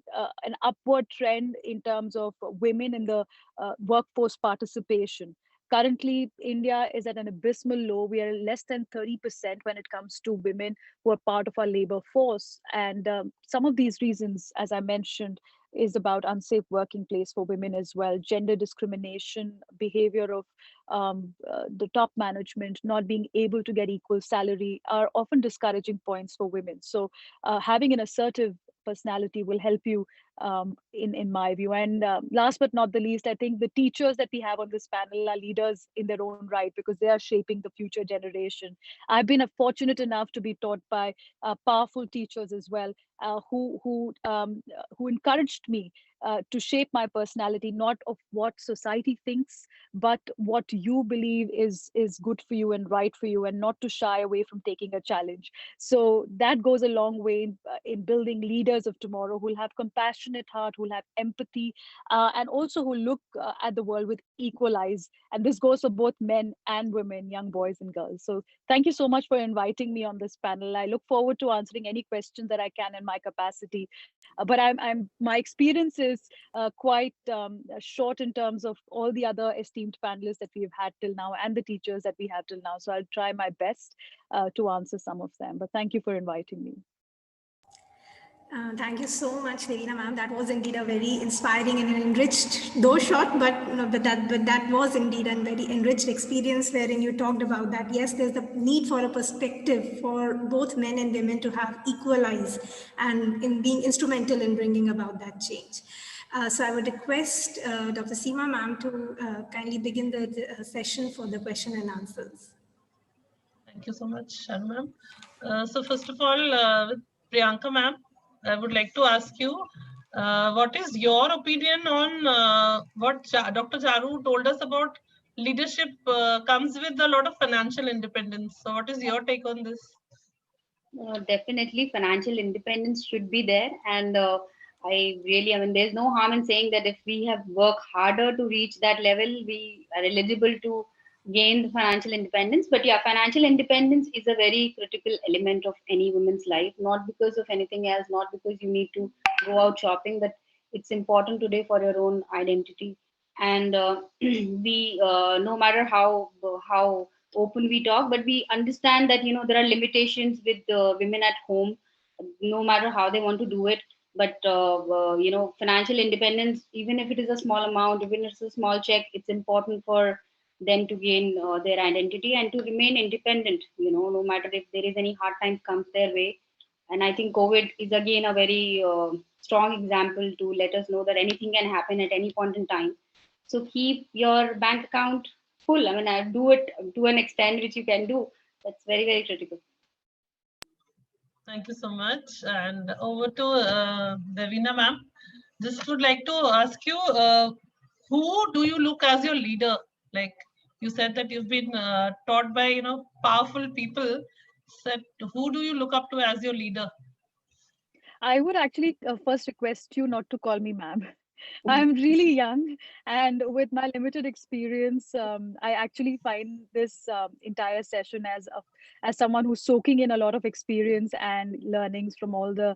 upward trend in terms of women in the workforce participation. Currently, India is at an abysmal low. We are less than 30% when it comes to women who are part of our labor force. And some of these reasons, as I mentioned, is about unsafe working place for women as well. Gender discrimination, behavior of the top management, not being able to get equal salary are often discouraging points for women. So having an assertive personality will help you in my view. And last but not the least, I think the teachers that we have on this panel are leaders in their own right, because they are shaping the future generation. I've been fortunate enough to be taught by powerful teachers as well, who encouraged me to shape my personality, not of what society thinks, but what you believe is good for you and right for you, and not to shy away from taking a challenge. So that goes a long way in building leaders of tomorrow who will have compassionate heart, who will have empathy, and also who look at the world with equal eyes. And this goes for both men and women, young boys and girls. So thank you so much for inviting me on this panel. I look forward to answering any questions that I can in my capacity. But my experience is quite short in terms of all the other esteemed panelists that we've had till now, and the teachers that we have till now. So I'll try my best to answer some of them. But thank you for inviting me. Thank you so much, Navina ma'am. That was indeed a very inspiring and an enriched, though short, but that was indeed a very enriched experience, wherein you talked about that. Yes, there's the need for a perspective for both men and women to have equal eyes, and in being instrumental in bringing about that change. So I would request Dr. Seema ma'am to kindly begin the session for the question and answers. Thank you so much, Shanu ma'am. So first of all, with Priyanka ma'am, I would like to ask you, what is your opinion on what Dr. Charu told us about leadership comes with a lot of financial independence. So what is your take on this? Definitely financial independence should be there. And I mean, there's no harm in saying that if we have worked harder to reach that level, we are eligible to gain the financial independence. But yeah, financial independence is a very critical element of any woman's life, not because of anything else, not because you need to go out shopping, but it's important today for your own identity. And no matter how open we talk, but we understand that there are limitations with women at home, no matter how they want to do it. But financial independence, even if it is a small amount, even if it's a small check, it's important for them to gain their identity and to remain independent, no matter if there is any hard times comes their way. And I think COVID is again a very strong example to let us know that anything can happen at any point in time. So keep your bank account full. I mean, I do it to an extent which you can do. That's very, very critical. Thank you so much. And over to Devina ma'am. Just would like to ask you, who do you look as your leader? Like you said that you've been taught by powerful people. So who do you look up to as your leader? I would actually first request you not to call me ma'am. I'm really young, and with my limited experience, I actually find this entire session as someone who's soaking in a lot of experience and learnings from all the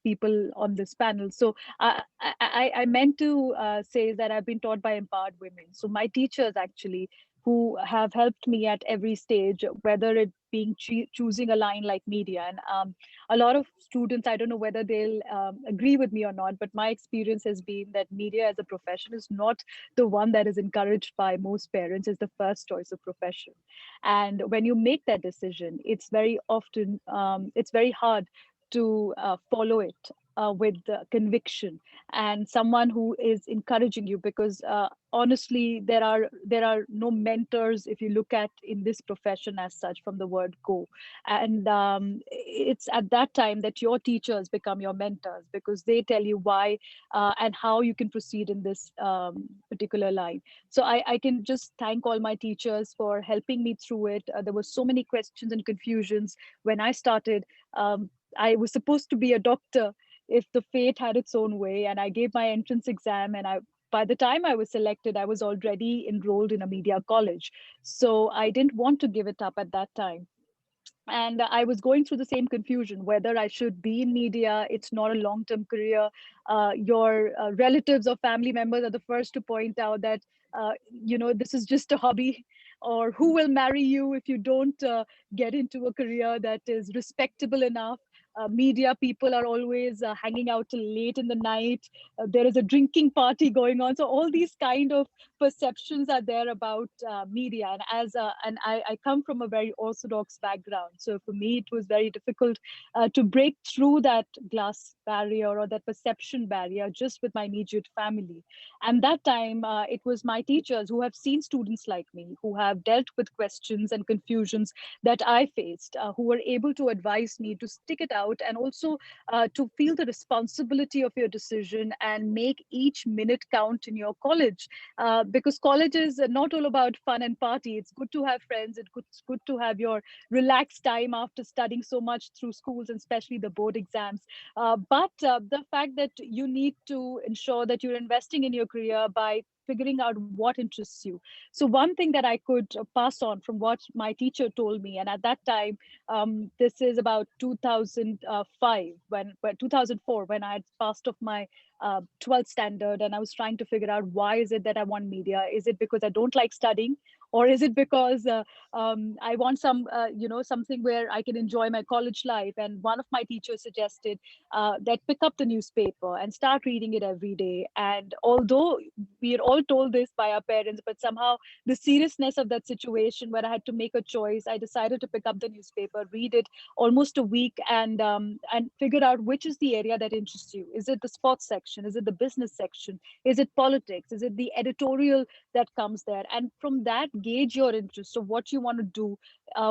people on this panel. So I meant to say that I've been taught by empowered women. So my teachers actually who have helped me at every stage, whether it being choosing a line like media. And a lot of students, I don't know whether they'll agree with me or not, but my experience has been that media as a profession is not the one that is encouraged by most parents as the first choice of profession. And when you make that decision, it's very often, it's very hard to follow it with conviction and someone who is encouraging you, because honestly there are no mentors if you look at in this profession as such from the word go. And it's at that time that your teachers become your mentors, because they tell you why and how you can proceed in this particular line. So I can just thank all my teachers for helping me through it. There were so many questions and confusions when I started. I was supposed to be a doctor if the fate had its own way, and I gave my entrance exam, and by the time I was selected, I was already enrolled in a media college. So I didn't want to give it up at that time. And I was going through the same confusion, whether I should be in media. It's not a long-term career. Your relatives or family members are the first to point out that this is just a hobby, or who will marry you if you don't get into a career that is respectable enough. Media people are always hanging out till late in the night. There is a drinking party going on. So all these kind of perceptions are there about media. And I come from a very orthodox background. So for me, it was very difficult to break through that glass barrier or that perception barrier just with my immediate family. And that time, it was my teachers who have seen students like me, who have dealt with questions and confusions that I faced, who were able to advise me to stick it out, and also to feel the responsibility of your decision and make each minute count in your college. Because college is not all about fun and party. It's good to have friends. It's good to have your relaxed time after studying so much through schools, and especially the board exams. But the fact that you need to ensure that you're investing in your career by figuring out what interests you. So one thing that I could pass on from what my teacher told me, and at that time, this is about 2005, when 2004, when I had passed off my 12th standard, and I was trying to figure out, why is it that I want media? Is it because I don't like studying? Or is it because I want something where I can enjoy my college life? And one of my teachers suggested that pick up the newspaper and start reading it every day. And although we are all told this by our parents, but somehow the seriousness of that situation where I had to make a choice, I decided to pick up the newspaper, read it almost a week, and figure out which is the area that interests you. Is it the sports section? Is it the business section? Is it politics? Is it the editorial that comes there? And from that, gauge your interest of what you want to do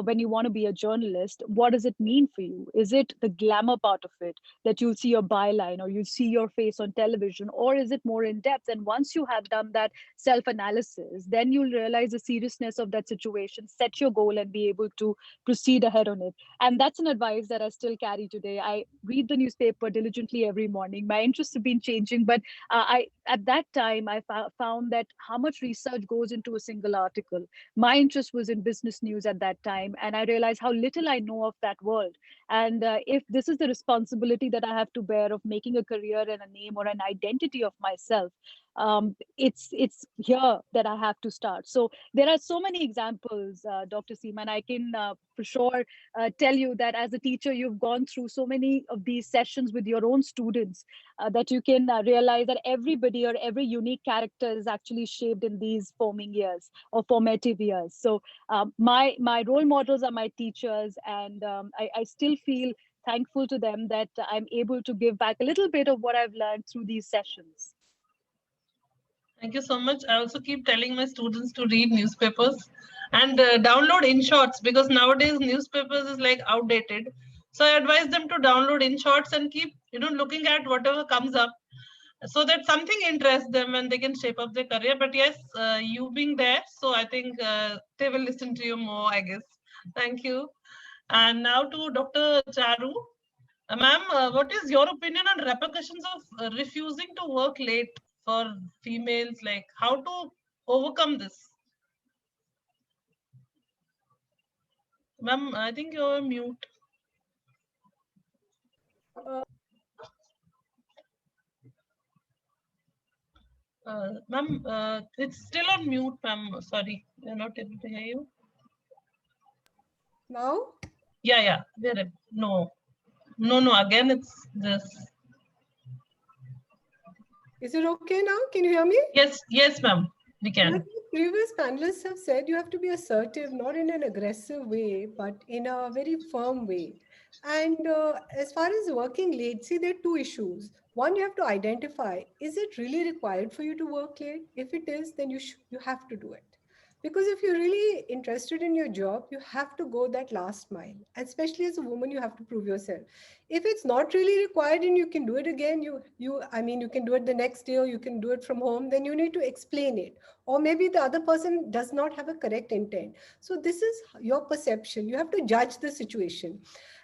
when you want to be a journalist. What does it mean for you? Is it the glamour part of it, that you'll see your byline or you'll see your face on television, or is it more in depth? And once you have done that self-analysis, then you'll realize the seriousness of that situation, set your goal, and be able to proceed ahead on it. And that's an advice that I still carry today. I read the newspaper diligently every morning. My interests have been changing, but at that time, I found that how much research goes into a single article. My interest was in business news at that time, and I realized how little I know of that world. And if this is the responsibility that I have to bear of making a career and a name or an identity of myself, it's here that I have to start. So there are so many examples, Dr. Seema, and I can for sure tell you that as a teacher, you've gone through so many of these sessions with your own students that you can realize that everybody or every unique character is actually shaped in these forming years or formative years. So my role models are my teachers, and I still feel thankful to them that I'm able to give back a little bit of what I've learned through these sessions. Thank you so much. I also keep telling my students to read newspapers and download InShots, because nowadays newspapers is like outdated. So I advise them to download InShots and keep looking at whatever comes up, so that something interests them and they can shape up their career. But yes, you being there, so I think they will listen to you more, I guess. Thank you. And now to Dr. Charu. Ma'am, what is your opinion on repercussions of refusing to work late for females? Like, how to overcome this? Ma'am, I think you're mute. Ma'am, it's still on mute, ma'am. Sorry. We're not able to hear you. Now? Yeah. No. Again, it's this. Is it okay now? Can you hear me? Yes, ma'am. We can. Like the previous panelists have said, you have to be assertive, not in an aggressive way, but in a very firm way. And as far as working late, see, there are two issues. One, you have to identify, is it really required for you to work late? If it is, then you have to do it. Because if you're really interested in your job, you have to go that last mile. Especially as a woman, you have to prove yourself. If it's not really required and you can do it again, you can do it the next day or you can do it from home, then you need to explain it. Or maybe the other person does not have a correct intent. So this is your perception. You have to judge the situation.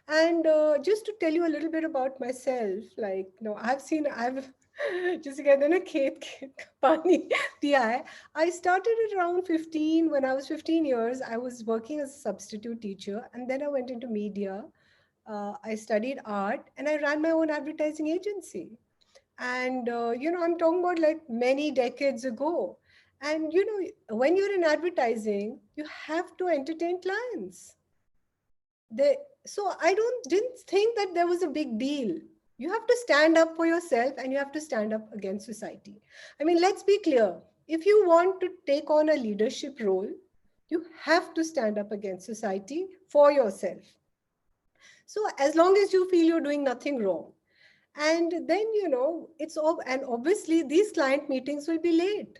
And just to tell you a little bit about myself, like, I've just I started at around 15. When I was 15 years, I was working as a substitute teacher, and then I went into media. I studied art, and I ran my own advertising agency. And I'm talking about like many decades ago. And when you're in advertising, you have to entertain clients. So I didn't think that there was a big deal. You have to stand up for yourself and you have to stand up against society. I mean, let's be clear. If you want to take on a leadership role, you have to stand up against society for yourself. So as long as you feel you're doing nothing wrong. And then, and obviously these client meetings will be late,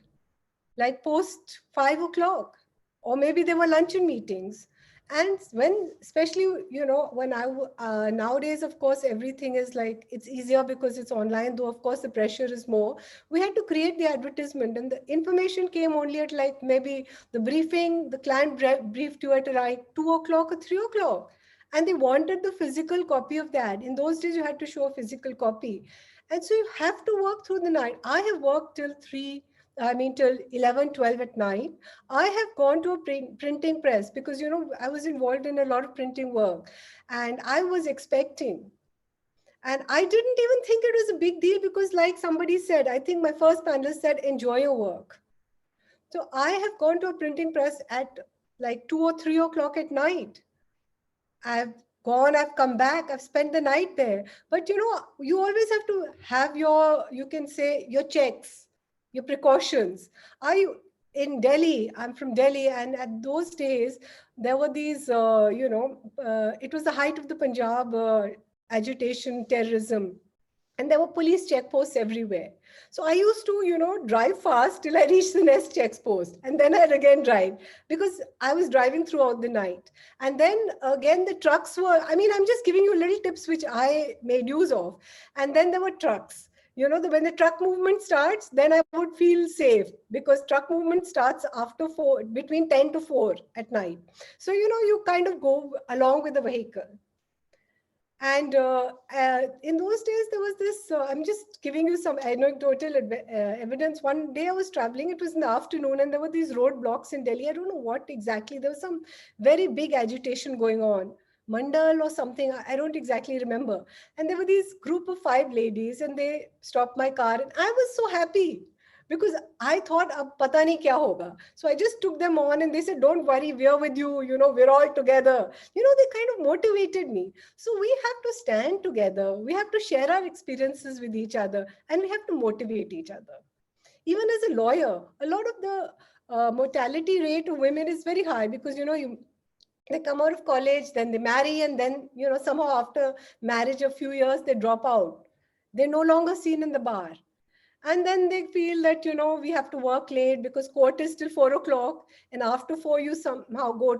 like post 5 o'clock, or maybe there were luncheon meetings. And especially, when nowadays, of course, everything is like, it's easier because it's online, though, of course, the pressure is more. We had to create the advertisement and the information came only at like maybe the briefing, the client briefed you at like 2 o'clock or 3 o'clock. And they wanted the physical copy of that. In those days, you had to show a physical copy. And so you have to work through the night. I have worked till 11, 12 at night. I have gone to a printing press because, I was involved in a lot of printing work and I was expecting. And I didn't even think it was a big deal because like somebody said, I think my first panelist said, enjoy your work. So I have gone to a printing press at like 2 or 3 o'clock at night. I've gone, I've come back, I've spent the night there. But, you always have to have your checks, your precautions. In Delhi, I'm from Delhi, and at those days, there were these, it was the height of the Punjab agitation, terrorism, and there were police checkposts everywhere. So I used to, drive fast till I reached the next checkpost, and then I'd again drive because I was driving throughout the night. And then again, the trucks were, I'm just giving you little tips which I made use of. And then there were trucks. When the truck movement starts, then I would feel safe because truck movement starts after 4, between 10 to 4 at night. So, you kind of go along with the vehicle. And in those days, there was this, I'm just giving you some anecdotal evidence. One day I was traveling, it was in the afternoon, and there were these roadblocks in Delhi. I don't know what exactly. There was some very big agitation going on. Mandal or something, I don't exactly remember. And there were these group of 5 ladies and they stopped my car and I was so happy because I thought, ab pata nahi kya hoga. So I just took them on and they said, don't worry, we're with you, we're all together. They kind of motivated me. So we have to stand together. We have to share our experiences with each other and we have to motivate each other. Even as a lawyer, a lot of the mortality rate of women is very high because, they come out of college, then they marry, and then, somehow after marriage, a few years, they drop out. They're no longer seen in the bar. And then they feel that, we have to work late because court is till 4 o'clock. And after 4, you somehow go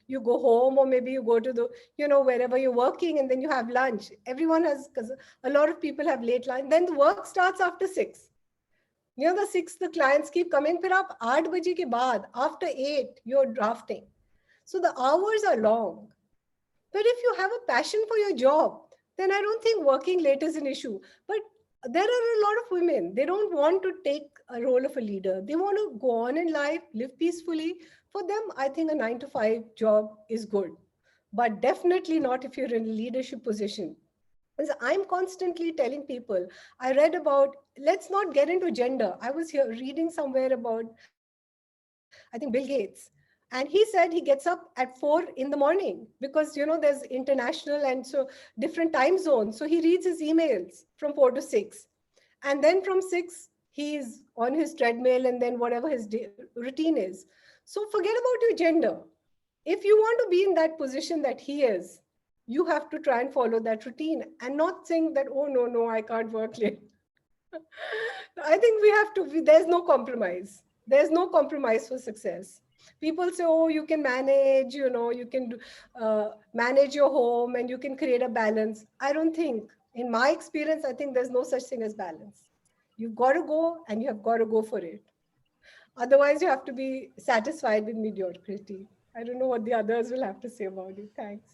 home, or maybe you go to the, wherever you're working, and then you have lunch. Everyone has, because a lot of people have late lunch. Then the work starts after 6. The 6, the clients keep coming. Phir aap 8 baje ke baad, after 8, you're drafting. So the hours are long. But if you have a passion for your job, then I don't think working late is an issue. But there are a lot of women, they don't want to take a role of a leader. They want to go on in life, live peacefully. For them, I think a 9 to 5 job is good. But definitely not if you're in a leadership position. I'm constantly telling people, I read about, let's not get into gender. I was here reading somewhere about, I think Bill Gates. And he said he gets up at 4 in the morning because, you know, there's international and so different time zones. So he reads his emails from 4 to 6. And then from 6, he's on his treadmill and then whatever his routine is. So forget about your gender. If you want to be in that position that he is, you have to try and follow that routine and not think that, oh, no, I can't work late. I think we have to, there's no compromise. There's no compromise for success. People say, oh, you can manage, you know, you can manage your home and you can create a balance. I don't think, in my experience, I think there's no such thing as balance. You've got to go and you have got to go for it. Otherwise, you have to be satisfied with mediocrity. I don't know what the others will have to say about it. Thanks.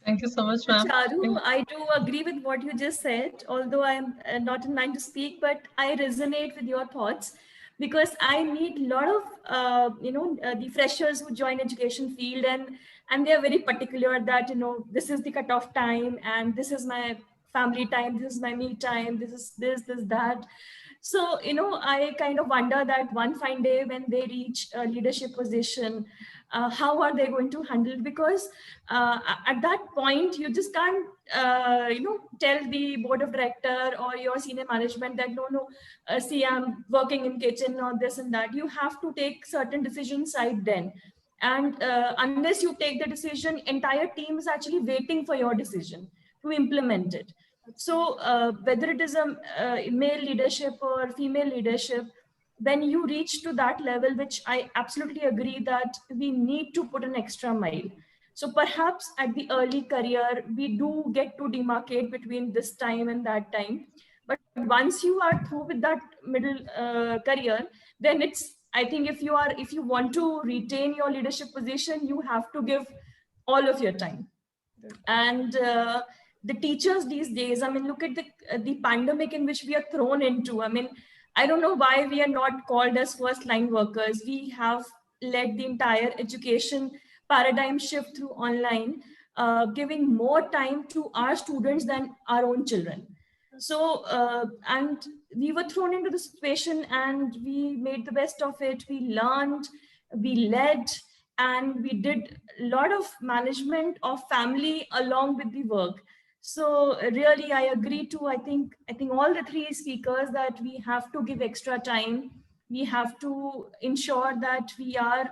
Thank you so much, ma'am. Charu, I do agree with what you just said, although I'm not in line to speak, but I resonate with your thoughts because I meet a lot of, the freshers who join education field and they're very particular that, you know, this is the cutoff time and this is my family time, this is my me time, this is this, that. So, you know, I kind of wonder that one fine day when they reach a leadership position, how are they going to handle it? Because at that point, you just can't, tell the board of director or your senior management that, see, I'm working in kitchen or this and that. You have to take certain decisions right then. And unless you take the decision, entire team is actually waiting for your decision to implement it. So whether it is a male leadership or female leadership, when you reach to that level, which I absolutely agree that we need to put an extra mile. So perhaps at the early career, we do get to demarcate between this time and that time. But once you are through with that middle career, then it's, I think if you want to retain your leadership position, you have to give all of your time. And the teachers these days, I mean, look at the pandemic in which we are thrown into. I mean, I don't know why we are not called as first line workers. We have led the entire education paradigm shift through online, giving more time to our students than our own children. So, and we were thrown into the situation and we made the best of it. We learned, we led, and we did a lot of management of family along with the work. So really, I agree to, I think all the three speakers that we have to give extra time. We have to ensure that we are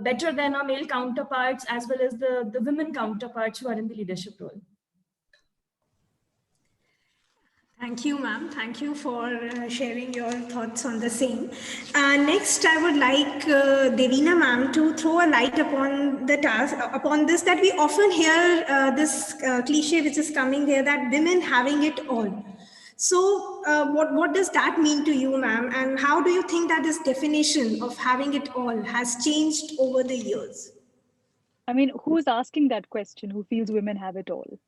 better than our male counterparts as well as the women counterparts who are in the leadership role. Thank you, ma'am. Thank you for sharing your thoughts on the same. Next, I would like Devina ma'am to throw a light upon the task, upon this, that we often hear this cliche which is coming there, that women having it all. So what does that mean to you, ma'am? And how do you think that this definition of having it all has changed over the years? I mean, who's asking that question? Who feels women have it all?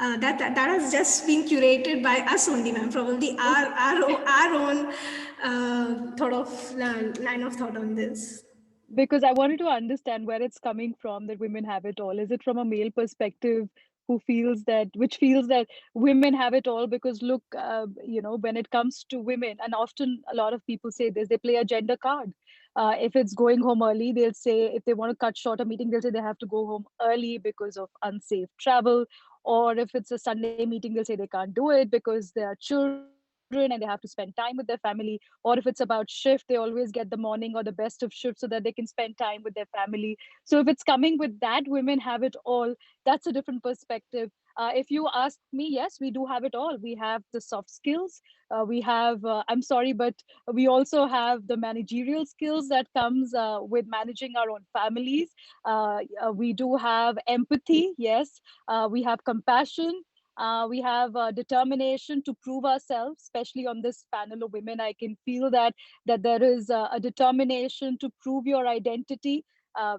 That has just been curated by us only, ma'am. Probably our own line of thought on this. Because I wanted to understand where it's coming from that women have it all. Is it from a male perspective which feels that women have it all? Because look, when it comes to women, and often a lot of people say this, they play a gender card. If it's going home early, they'll say, if they want to cut short a meeting, they'll say they have to go home early because of unsafe travel. Or if it's a Sunday meeting, they'll say they can't do it because there are children and they have to spend time with their family. Or if it's about shift, they always get the morning or the best of shift so that they can spend time with their family. So if it's coming with that, women have it all, that's a different perspective. If you ask me, yes, we do have it all. We have the soft skills. We have, I'm sorry, but we also have the managerial skills that comes with managing our own families. We do have empathy, yes. We have compassion. We have determination to prove ourselves, especially on this panel of women. I can feel that there is a determination to prove your identity.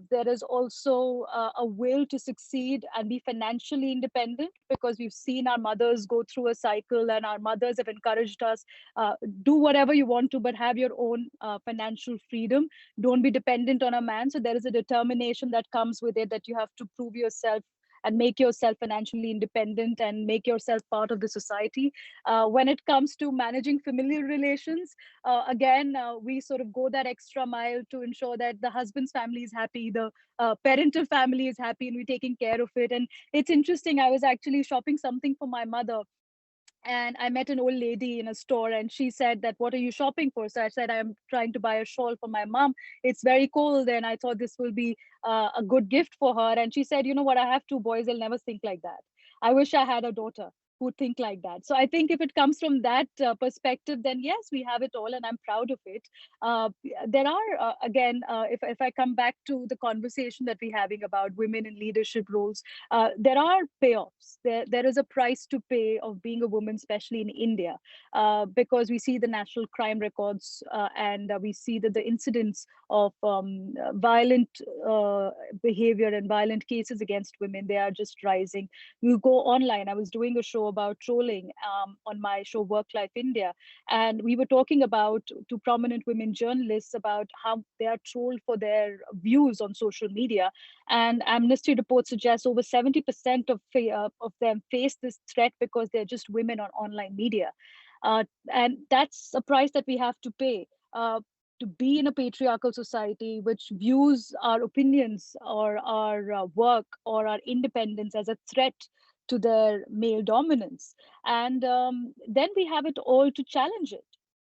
There is also a will to succeed and be financially independent, because we've seen our mothers go through a cycle and our mothers have encouraged us, do whatever you want to, but have your own financial freedom. Don't be dependent on a man. So there is a determination that comes with it, that you have to prove yourself and make yourself financially independent and make yourself part of the society. When it comes to managing familial relations, again, we sort of go that extra mile to ensure that the husband's family is happy, the parental family is happy, and we're taking care of it. And it's interesting, I was actually shopping something for my mother, and I met an old lady in a store, and she said that, what are you shopping for? So I said, I'm trying to buy a shawl for my mom. It's very cold, and I thought this will be a good gift for her. And she said, you know what, I have 2 boys, they'll never think like that. I wish I had a daughter who think like that. So I think if it comes from that perspective, then yes, we have it all, and I'm proud of it. There are, again, if I come back to the conversation that we're having about women in leadership roles, there are payoffs. There is a price to pay of being a woman, especially in India, because we see the national crime records, and we see that the incidents of violent behavior and violent cases against women, they are just rising. You go online. I was doing a show about trolling on my show Work Life India, and we were talking about to prominent women journalists about how they are trolled for their views on social media, and Amnesty report suggests over 70% of them face this threat because they're just women on online media, and that's a price that we have to pay. To be in a patriarchal society which views our opinions or our work or our independence as a threat to their male dominance. And then we have it all to challenge it,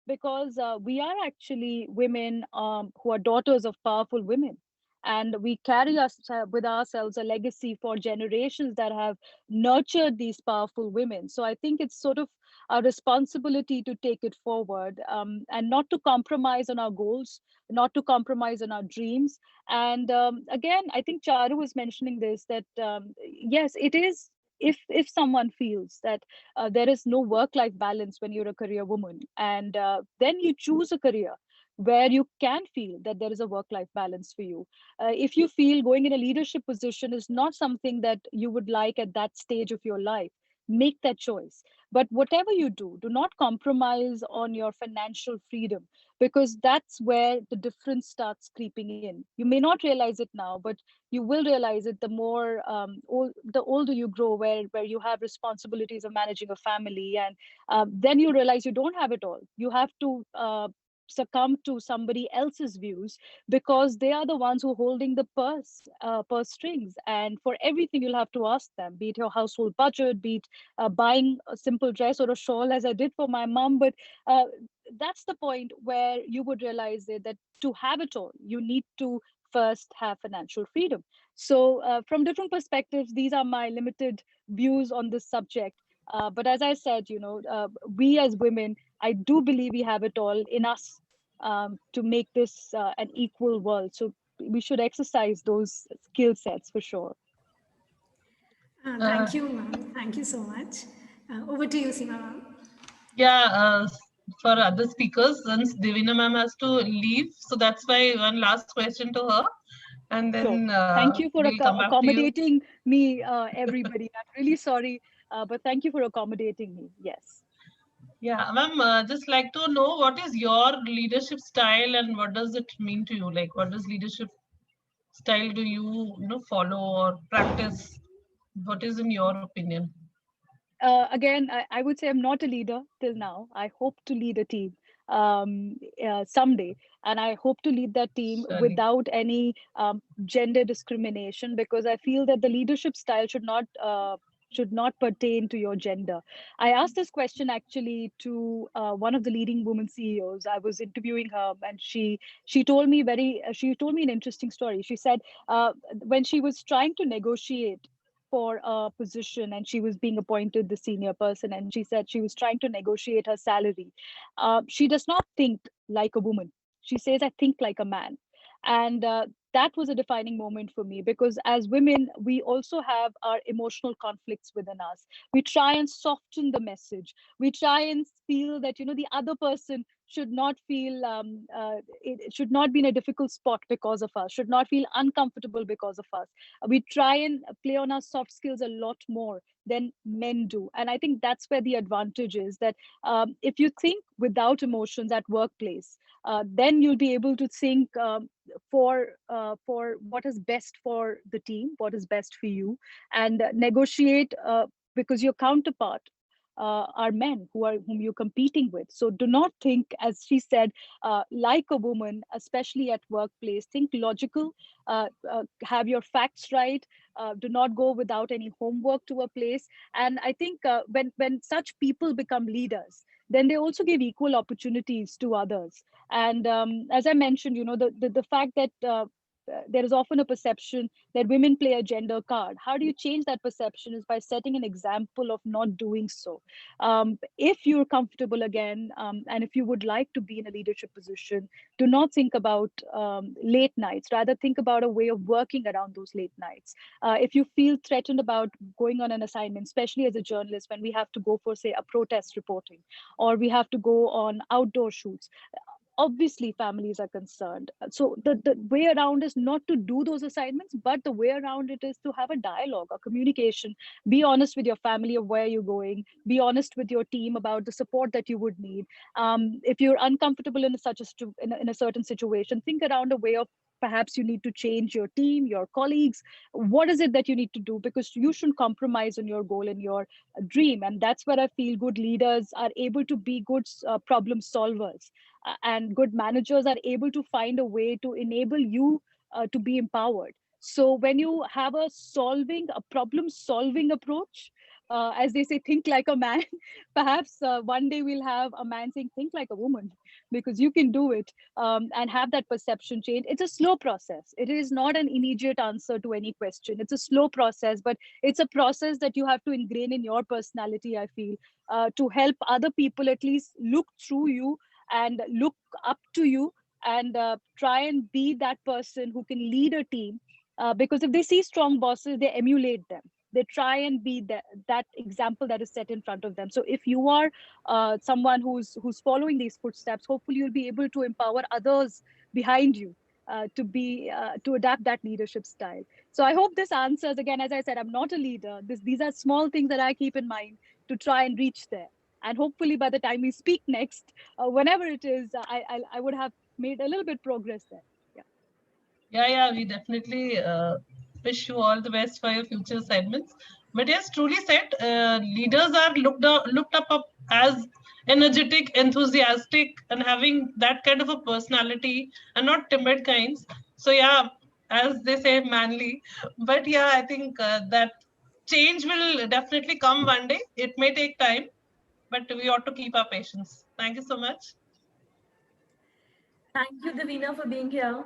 because we are actually women who are daughters of powerful women. And we carry us with ourselves a legacy for generations that have nurtured these powerful women. So I think it's sort of our responsibility to take it forward, and not to compromise on our goals, not to compromise on our dreams. And again, I think Charu was mentioning this, that yes, it is, if someone feels that there is no work-life balance when you're a career woman, and then you choose a career where you can feel that there is a work-life balance for you. If you feel going in a leadership position is not something that you would like at that stage of your life, make that choice. But whatever you do not compromise on your financial freedom, because that's where the difference starts creeping in. You may not realize it now, but you will realize it the more the older you grow, where you have responsibilities of managing a family, and then you realize you don't have it all. You have to succumb to somebody else's views, because they are the ones who are holding the purse strings, and for everything you'll have to ask them, be it your household budget, be it buying a simple dress or a shawl, as I did for my mom. But that's the point where you would realize that to have it all, you need to first have financial freedom. So from different perspectives, these are my limited views on this subject. But as I said, we as women, I do believe we have it all in us to make this an equal world. So we should exercise those skill sets for sure. Thank you, ma'am. Thank you so much. Over to you, Seema ma'am. Yeah, for other speakers, since Divina ma'am has to leave, so that's why one last question to her, and then thank you for we'll come back to you. accommodating me, everybody. I'm really sorry, but thank you for accommodating me. Yes. Yeah, ma'am, just like to know, what is your leadership style and what does it mean to you? Like, what does leadership style do you follow or practice? What is in your opinion? Again, I would say I'm not a leader till now. I hope to lead a team someday, and I hope to lead that team without any gender discrimination, because I feel that the leadership style should not pertain to your gender. I asked this question actually to one of the leading women CEOs. I was interviewing her, and she told me an interesting story. She said when she was trying to negotiate for a position, and she was being appointed the senior person, and she said she was trying to negotiate her salary. She does not think like a woman. She says, I think like a man. And that was a defining moment for me, because as women, we also have our emotional conflicts within us. We try and soften the message. We try and feel that, the other person should not feel it should not be in a difficult spot because of us, should not feel uncomfortable because of us. We try and play on our soft skills a lot more than men do, and I think that's where the advantage is, that if you think without emotions at workplace, then you'll be able to think for what is best for the team, what is best for you, and negotiate because your counterpart are men whom you're competing with. So do not think, as she said, like a woman, especially at workplace. Think logical, have your facts right, do not go without any homework to a place. And I think when such people become leaders, then they also give equal opportunities to others. And as I mentioned, the fact that there is often a perception that women play a gender card. How do you change that perception? Is by setting an example of not doing so. If you're comfortable again, and if you would like to be in a leadership position, do not think about late nights. Rather, think about a way of working around those late nights. If you feel threatened about going on an assignment, especially as a journalist, when we have to go for, say, a protest reporting, or we have to go on outdoor shoots, obviously families are concerned. So the way around is not to do those assignments, but the way around it is to have a dialogue, a communication. Be honest with your family of where you're going. Be honest with your team about the support that you would need. If you're uncomfortable in a certain situation, think around a way of perhaps you need to change your team, your colleagues. What is it that you need to do? Because you shouldn't compromise on your goal and your dream. And that's where I feel good leaders are able to be good problem solvers, and good managers are able to find a way to enable you to be empowered. So when you have a problem solving approach, as they say, think like a man, perhaps one day we'll have a man saying, think like a woman, because you can do it, and have that perception change. It's a slow process. It is not an immediate answer to any question. It's a slow process, but it's a process that you have to ingrain in your personality, I feel, to help other people at least look through you and look up to you, and try and be that person who can lead a team. Because if they see strong bosses, they emulate them. They try and be that example that is set in front of them. So if you are someone who's following these footsteps, hopefully you'll be able to empower others behind you to adapt that leadership style. So I hope this answers. Again, as I said, I'm not a leader. These are small things that I keep in mind to try and reach there. And hopefully by the time we speak next, whenever it is, I would have made a little bit progress there. Yeah, we definitely wish you all the best for your future assignments. But yes, truly said, leaders are looked up as energetic, enthusiastic, and having that kind of a personality, and not timid kinds. So yeah, as they say, manly. But yeah, I think that change will definitely come one day. It may take time, but we ought to keep our patience. Thank you so much. Thank you, Davina, for being here.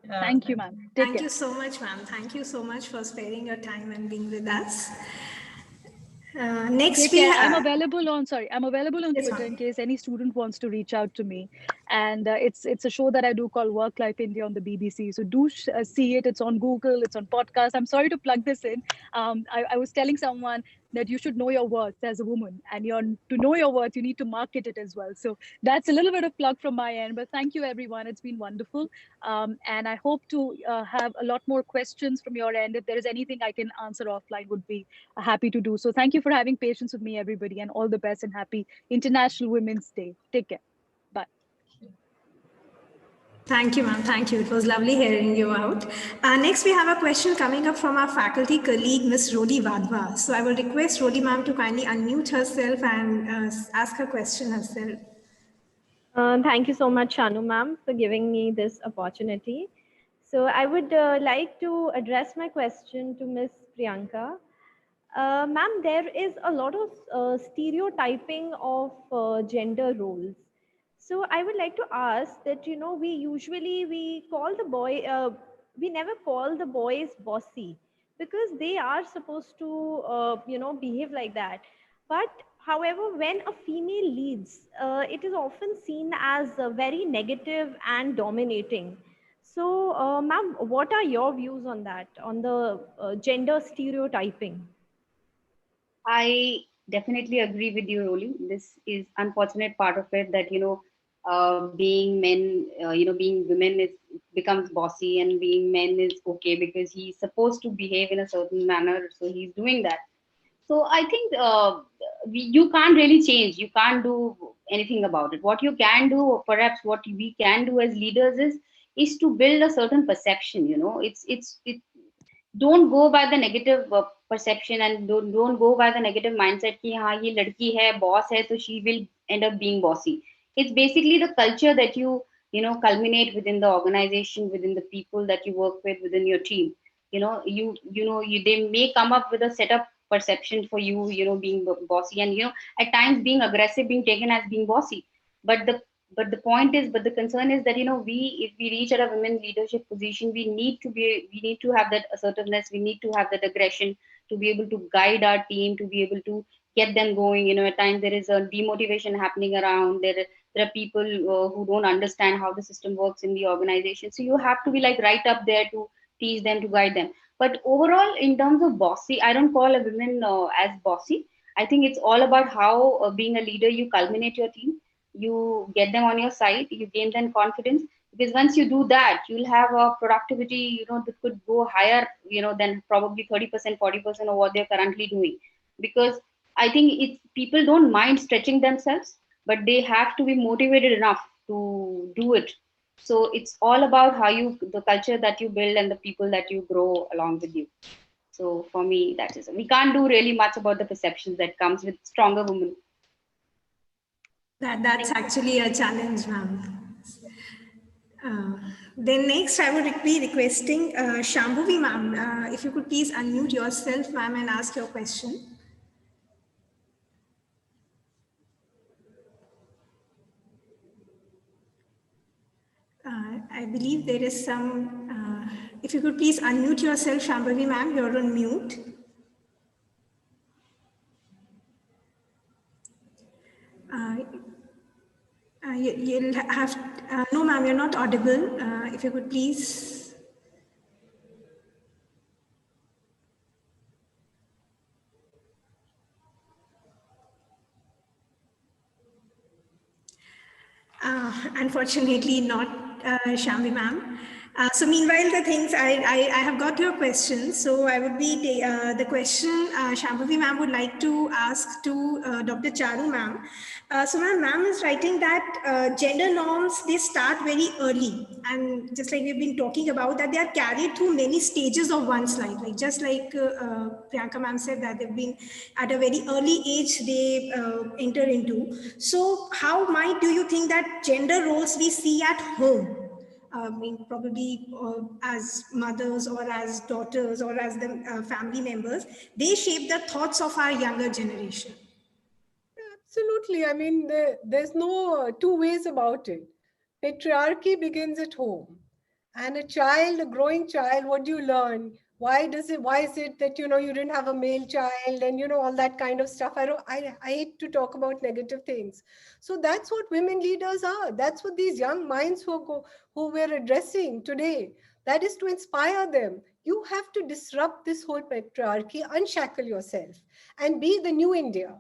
Yeah, thank you, ma'am. Thank you so much, ma'am. Thank you so much for sparing your time and being with us. Next, I'm available on Yes, Twitter in case any student wants to reach out to me. And it's a show that I do called Work Life India on the BBC. So do see it. It's on Google. It's on podcast. I'm sorry to plug this in. I was telling someone that you should know your worth as a woman, and to know your worth, you need to market it as well. So that's a little bit of plug from my end. But thank you, everyone. It's been wonderful. And I hope to have a lot more questions from your end. If there is anything I can answer offline, would be happy to do so. Thank you for having patience with me, everybody, and all the best, and happy International Women's Day. Take care. Bye. Thank you, ma'am. Thank you. It was lovely hearing you out. Next, we have a question coming up from our faculty colleague, Ms. Rodi Vadva. So I will request Rodi ma'am to kindly unmute herself and ask her question herself. Thank you so much, Shanu ma'am, for giving me this opportunity. So I would like to address my question to Ms. Priyanka. Ma'am, there is a lot of stereotyping of gender roles. So I would like to ask that, we usually call the boy, we never call the boys bossy, because they are supposed to, behave like that. But however, when a female leads, it is often seen as very negative and dominating. So, ma'am, what are your views on that, on the gender stereotyping? I definitely agree with you, Roli. This is unfortunate part of it that, being men, being women is becomes bossy, and being men is okay because he's supposed to behave in a certain manner, so he's doing that. So I think you can't really change. You can't do anything about it. What you can do, or perhaps what we can do as leaders, is to build a certain perception. It don't go by the negative perception, and don't go by the negative mindset कि हाँ ये लड़की है boss है so she will end up being bossy. It's basically the culture that you culminate within the organization, within the people that you work with, within your team. They may come up with a setup perception for you being bossy, and at times being aggressive being taken as being bossy. But the concern is that if we reach at a women leadership position, we need to have that assertiveness, we need to have that aggression to be able to guide our team, to be able to get them going. At times there is a demotivation happening around. There are people who don't understand how the system works in the organization. So you have to be like right up there to teach them, to guide them. But overall, in terms of bossy, I don't call a woman as bossy. I think it's all about how being a leader, you culminate your team, you get them on your side, you gain them confidence, because once you do that, you'll have a productivity that could go higher than probably 30%, 40% of what they're currently doing. Because I think people don't mind stretching themselves, but they have to be motivated enough to do it. So it's all about the culture that you build and the people that you grow along with you. So for me, that is, we can't do really much about the perceptions that comes with stronger women. That's actually a challenge, ma'am. Then next, I would be requesting Shambhavi, ma'am, if you could please unmute yourself, ma'am, and ask your question. I believe there is some, if you could please unmute yourself, Shambhavi, ma'am, you're on mute. You'll have, no ma'am, you're not audible. If you could please. Unfortunately not, Shambhavi ma'am. So meanwhile, the things, I have got your question. So I would be, the question Shambhavi ma'am would like to ask to Dr. Charu ma'am. So ma'am is writing that gender norms, they start very early. And just like we've been talking about that, they are carried through many stages of one's life. Like just like Priyanka ma'am said that they've been at a very early age, they enter into. So how do you think that gender roles we see at home, I mean, probably as mothers or as daughters or as the family members, they shape the thoughts of our younger generation? Absolutely. I mean, there's no two ways about it. Patriarchy begins at home. And a growing child, what do you learn? Why is it that, you didn't have a male child and, all that kind of stuff? I hate to talk about negative things. So that's what women leaders are. That's what these young minds who we're addressing today, that is to inspire them. You have to disrupt this whole patriarchy, unshackle yourself and be the new India.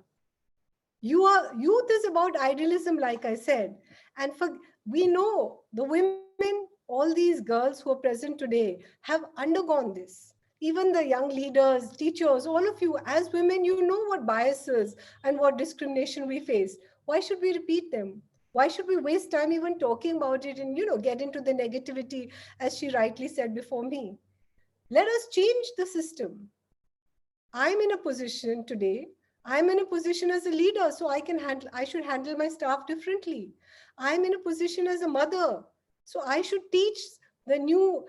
Youth is about idealism, like I said. And we know the women, all these girls who are present today have undergone this. Even the young leaders, teachers, all of you as women, you know what biases and what discrimination we face. Why should we repeat them? Why should we waste time even talking about it and, get into the negativity, as she rightly said before me? Let us change the system. I'm in a position today, I'm in a position as a leader, so I should handle my staff differently. I'm in a position as a mother, so I should teach the new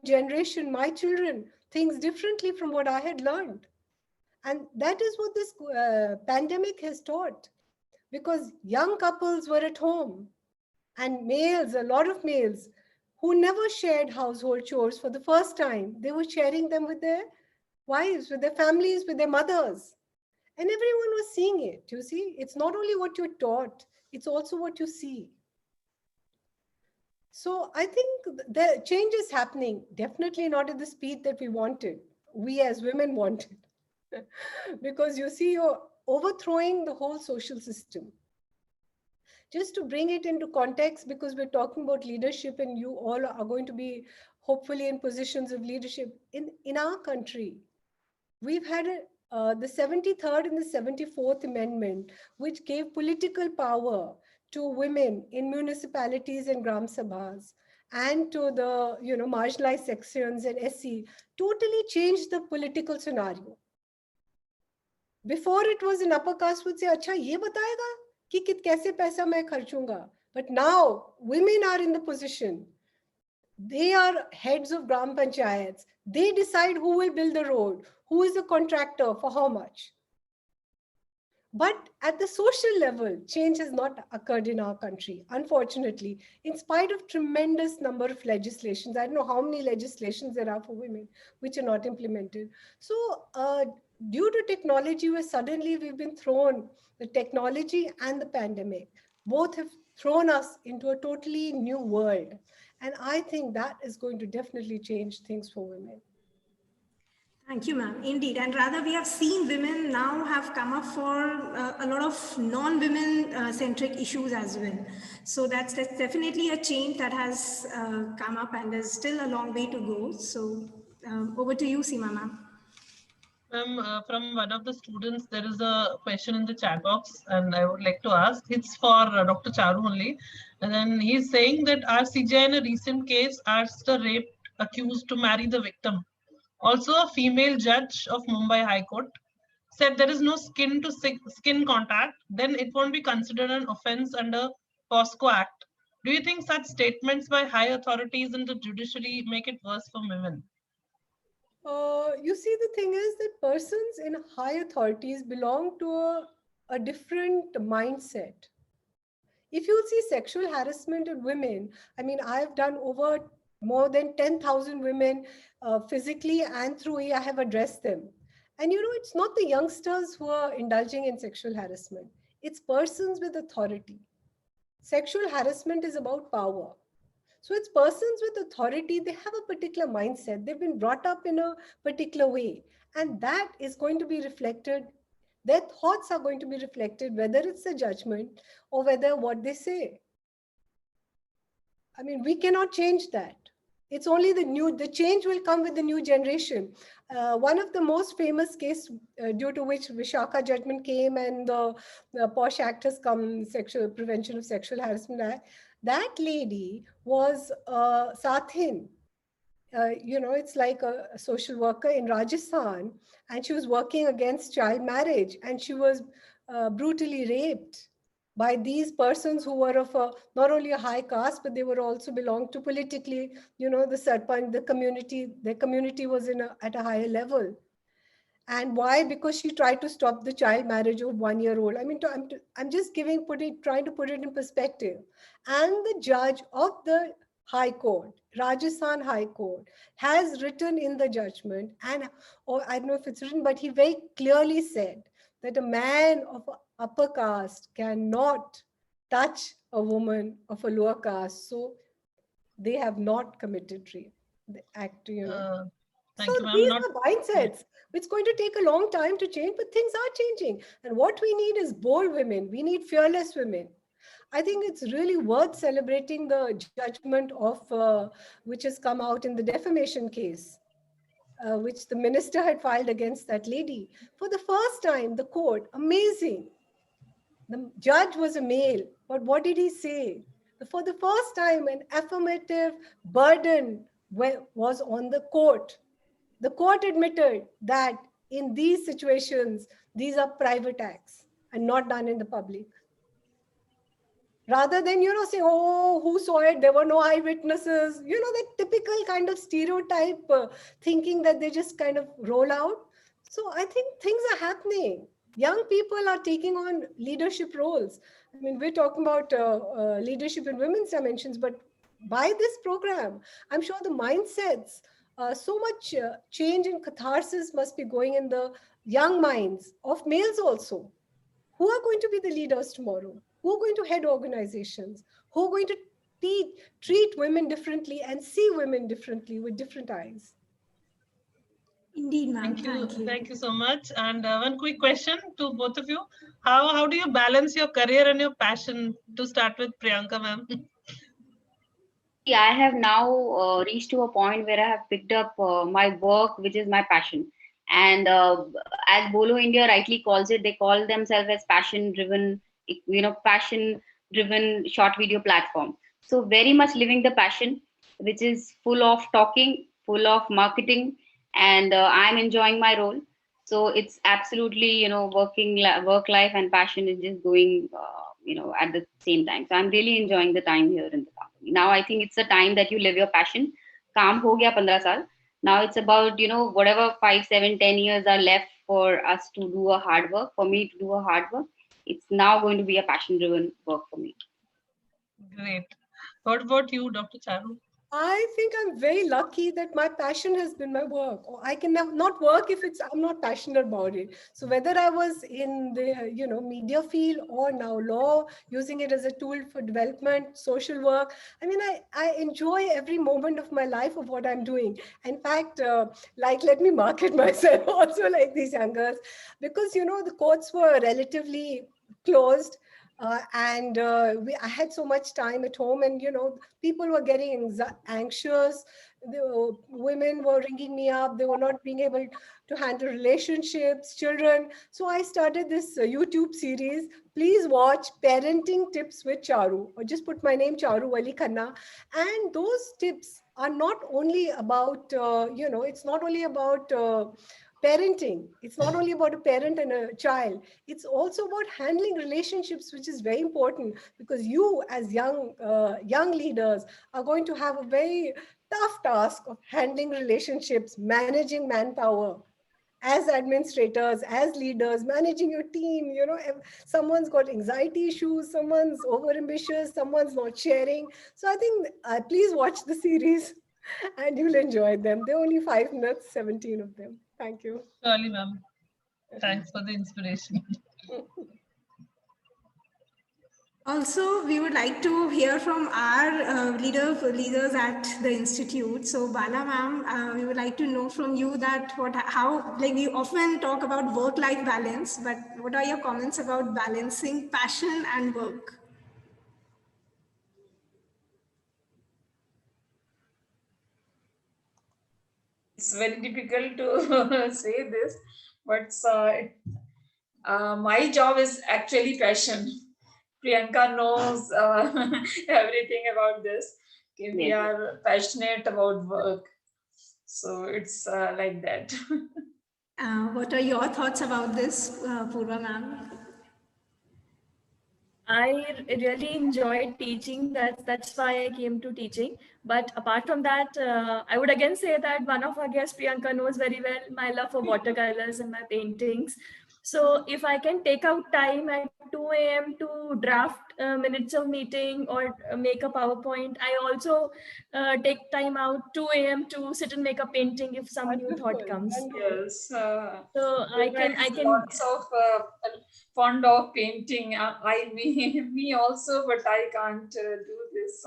generation, my children, things differently from what I had learned. And that is what this pandemic has taught, because young couples were at home and a lot of males who never shared household chores for the first time, they were sharing them with their wives, with their families, with their mothers. And everyone was seeing it, you see. It's not only what you're taught, it's also what you see. So I think the change is happening, definitely not at the speed that we wanted, we as women wanted. Because you see, you're overthrowing the whole social system. just to bring it into context, because we're talking about leadership and you all are going to be hopefully in positions of leadership in our country. We've had the 73rd and the 74th Amendment, which gave political power to women in municipalities and Gram Sabhas and to the marginalized sections and SC, totally changed the political scenario. Before it was an upper caste would say, "Acha, ye batayega ki kaise paisa main kharchunga." But now women are in the position. They are heads of Gram Panchayats. They decide who will build the road, who is the contractor, for how much. But at the social level, change has not occurred in our country, unfortunately, in spite of tremendous number of legislations. I don't know how many legislations there are for women which are not implemented. So due to technology, we've been thrown, the technology and the pandemic, both have thrown us into a totally new world. And I think that is going to definitely change things for women. Thank you, ma'am. Indeed. And rather, we have seen women now have come up for a lot of non-women centric issues as well. So that's definitely a change that has come up, and there's still a long way to go. So over to you, Seema, ma'am. From one of the students, there is a question in the chat box, and I would like to ask. It's for Dr. Charu only. And then he's saying that RCJ in a recent case asked a rape accused to marry the victim. Also, a female judge of Mumbai High Court said there is no skin to skin contact, then it won't be considered an offense under POSCO Act. Do you think such statements by high authorities in the judiciary make it worse for women? You see, the thing is that persons in high authorities belong to a different mindset. If you see sexual harassment of women, I mean, I've done over more than 10,000 women physically, and through I have addressed them. And it's not the youngsters who are indulging in sexual harassment. It's persons with authority. Sexual harassment is about power. So it's persons with authority, they have a particular mindset. They've been brought up in a particular way. And that is going to be reflected. Their thoughts are going to be reflected, whether it's a judgment or whether what they say. I mean, we cannot change that. It's only the change will come with the new generation. One of the most famous cases due to which Vishaka judgment came and the POSH Act has come, Sexual Prevention of Sexual Harassment Act, that lady was Sathin. It's like a social worker in Rajasthan, and she was working against child marriage, and she was brutally raped by these persons who were of not only a high caste, but they were also belonged to politically, the Sarpanch, the community, their community was at a higher level. And why? Because she tried to stop the child marriage of 1-year-old. I mean, I'm just trying to put it in perspective. And the judge of the High Court, Rajasthan High Court, has written in the judgment, or I don't know if it's written, but he very clearly said that a man of upper caste cannot touch a woman of a lower caste. So they have not committed rape. The act, So these are mindsets. It's going to take a long time to change, but things are changing. And what we need is bold women. We need fearless women. I think it's really worth celebrating the judgment of which has come out in the defamation case, which the minister had filed against that lady. For the first time, the court, amazing. The judge was a male, but what did he say? For the first time, an affirmative burden was on the court. The court admitted that in these situations, these are private acts and not done in the public. Rather than, say, oh, who saw it? There were no eyewitnesses. That typical kind of stereotype thinking that they just kind of roll out. So I think things are happening. Young people are taking on leadership roles. I mean, we're talking about leadership in women's dimensions, but by this program, I'm sure the mindsets, so much change and catharsis must be going in the young minds of males also. Who are going to be the leaders tomorrow? Who are going to head organizations? Who are going to treat women differently and see women differently with different eyes? Indeed, ma'am. Thank you so much. And one quick question to both of you. How do you balance your career and your passion? To start with Priyanka, ma'am. I have now reached to a point where I have picked up my work, which is my passion. And as Bolo India rightly calls it, they call themselves as passion-driven, passion-driven short video platform. So very much living the passion, which is full of talking, full of marketing, and I'm enjoying my role. So it's absolutely, work life and passion is just going, at the same time. So I'm really enjoying the time here in the company. Now I think it's the time that you live your passion. Kaam ho gaya 15 saal. Now it's about, whatever 5, 7, 10 years are left for us to do a hard work, for me to do a hard work. It's now going to be a passion-driven work for me. Great. What about you, Dr. Charu? I think I'm very lucky that my passion has been my work. Or I can not work if I'm not passionate about it. So whether I was in the media field or now law, using it as a tool for development, social work, I mean, I enjoy every moment of my life of what I'm doing. In fact, let me market myself also like these young girls, because the courts were relatively closed. I had so much time at home, and people were getting anxious. The women were ringing me up. They were not being able to handle relationships, children. So I started this YouTube series. Please watch Parenting Tips with Charu, or just put my name, Charu Ali Khanna. And those tips are not only about, it's not only about parenting. It's not only about a parent and a child. It's also about handling relationships, which is very important, because you as young leaders are going to have a very tough task of handling relationships, managing manpower, as administrators, as leaders, managing your team. Someone's got anxiety issues, someone's overambitious, someone's not sharing. So I think please watch the series and you'll enjoy them. They're only 5 minutes, 17 of them. Thank you. Surely, ma'am. Thanks for the inspiration. Also, we would like to hear from our leaders at the institute. So, Bala ma'am, we would like to know from you that we often talk about work-life balance, but what are your comments about balancing passion and work? It's very difficult to say this, but my job is actually passion. Priyanka knows everything about this. We are passionate about work. So it's like that. What are your thoughts about this, Purva ma'am? I really enjoyed teaching. That's why I came to teaching. But apart from that, I would again say that one of our guests, Priyanka, knows very well my love for watercolors and my paintings. So if I can take out time at 2 a.m. to draft minutes of meeting or make a PowerPoint, I also take time out 2 a.m. to sit and make a painting if some new thought comes. Yes. So I can lots of fond of painting. Me also, but I can't do this.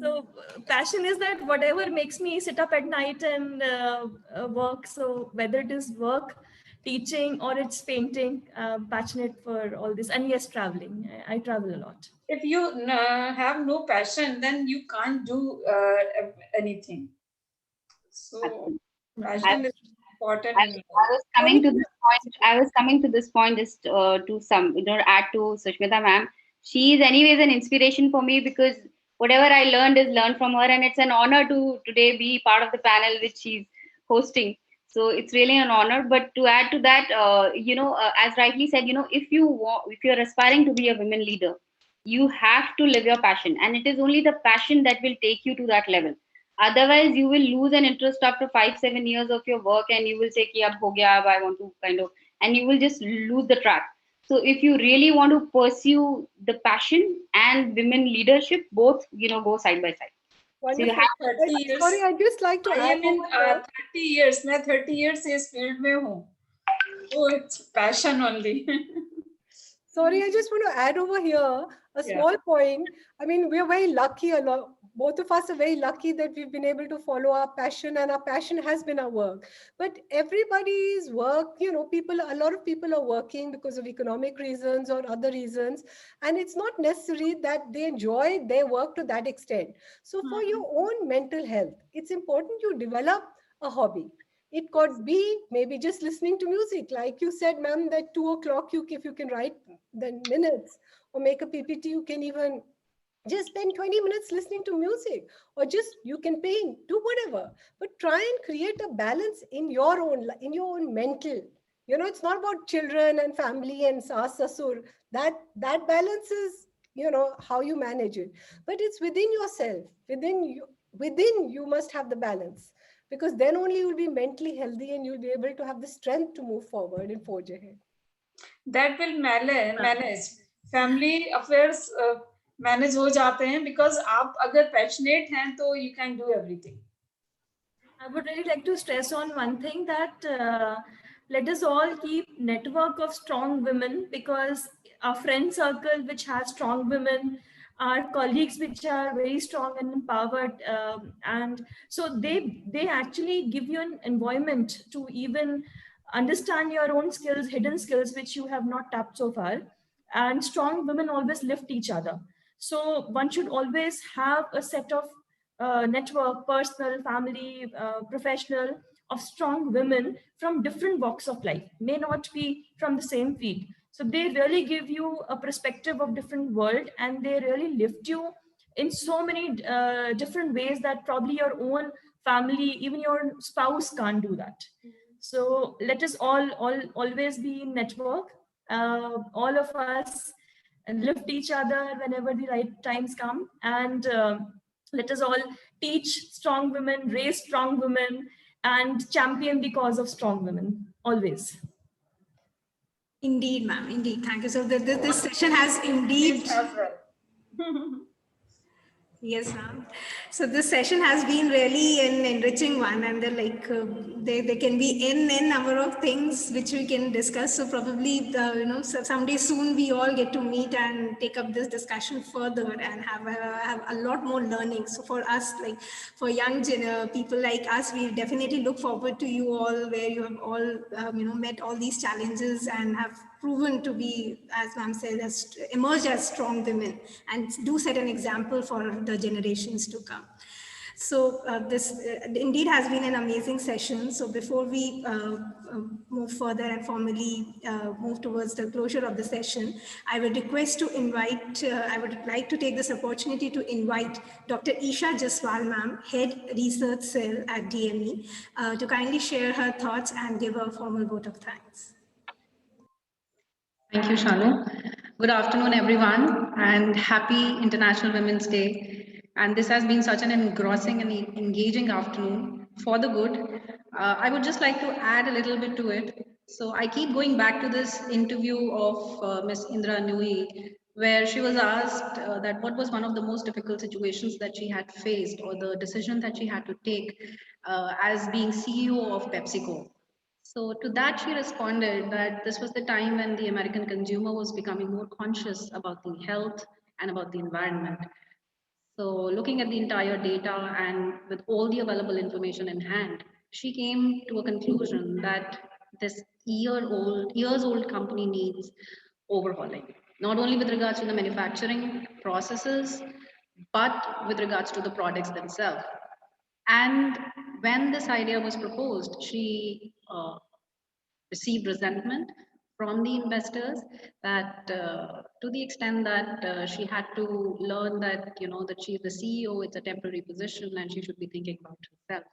So passion is that whatever makes me sit up at night and work. So whether it is work, teaching, or it's painting, passionate for all this. And yes, traveling. I travel a lot. If you have no passion, then you can't do anything. So passion is important. I was coming to this point just to add to Sushmita ma'am. She is anyways an inspiration for me, because whatever I learned is learned from her, and it's an honor to today be part of the panel which she's hosting. So it's really an honor. But to add to that, as rightly said, if you're aspiring to be a women leader, you have to live your passion, and it is only the passion that will take you to that level. Otherwise, you will lose an interest after 5-7 years of your work, and you will say, "Ki ab ho gaya, ab I want to and you will just lose the track. So if you really want to pursue the passion and women leadership, both go side by side. So you have 30 years. Sorry, I'd just like to I am in 30 years. मैं 30 years इस field में हूँ. So it's passion only. Sorry, I just want to add over here a small point. I mean, we're very lucky. both of us are very lucky that we've been able to follow our passion, and our passion has been our work. But everybody's work, a lot of people are working because of economic reasons or other reasons, and it's not necessary that they enjoy their work to that extent. So for your own mental health, it's important you develop a hobby. It could be maybe just listening to music, like you said, ma'am, that 2 o'clock, if you can write the minutes or make a PPT, you can even just spend 20 minutes listening to music, or just you can paint, do whatever, but try and create a balance in your own mental. It's not about children and family and saas sasur. That balance is, how you manage it, but it's within yourself. Within you must have the balance, because then only you'll be mentally healthy and you'll be able to have the strength to move forward and forge ahead. That will manage family affairs. Manage हो जाते हैं, because आप अगर passionate हैं तो you can do everything. I would really like to stress on one thing, that let us all keep network of strong women, because our friend circle which has strong women, our colleagues which are very strong and empowered, and so they actually give you an environment to even understand your own skills, hidden skills which you have not tapped so far. And strong women always lift each other. So one should always have a set of network, personal, family, professional, of strong women from different walks of life, may not be from the same field. So they really give you a perspective of different world, and they really lift you in so many different ways that probably your own family, even your spouse can't do that. So let us always be in network, all of us, and lift each other whenever the right times come. And let us all teach strong women, raise strong women, and champion the cause of strong women, always. Indeed, ma'am. Indeed. Thank you. So this session has indeed... Yes, ma'am. So this session has been really an enriching one, and there can be n number of things which we can discuss. So probably someday soon we all get to meet and take up this discussion further and have a lot more learning. So for us, for young people like us, we definitely look forward to you all, where you have all met all these challenges and have proven to be, as ma'am said, emerged as strong women, and do set an example for the generations to come. So this indeed has been an amazing session. So before we move further and formally move towards the closure of the session, I would request to invite, I would like to take this opportunity to invite Dr. Isha Jaswal, ma'am, Head Research Cell at DME, to kindly share her thoughts and give a formal vote of thanks. Thank you, Shanu. Good afternoon, everyone, and happy International Women's Day. And this has been such an engrossing and engaging afternoon for the good. I would just like to add a little bit to it. So I keep going back to this interview of Ms. Indra Nooyi, where she was asked that what was one of the most difficult situations that she had faced, or the decision that she had to take as being CEO of PepsiCo. So to that, she responded that this was the time when the American consumer was becoming more conscious about the health and about the environment. So looking at the entire data and with all the available information in hand, she came to a conclusion that this years old company needs overhauling, not only with regards to the manufacturing processes, but with regards to the products themselves. And when this idea was proposed, she received resentment from the investors, that to the extent that she had to learn that, that she's the CEO, it's a temporary position and she should be thinking about herself.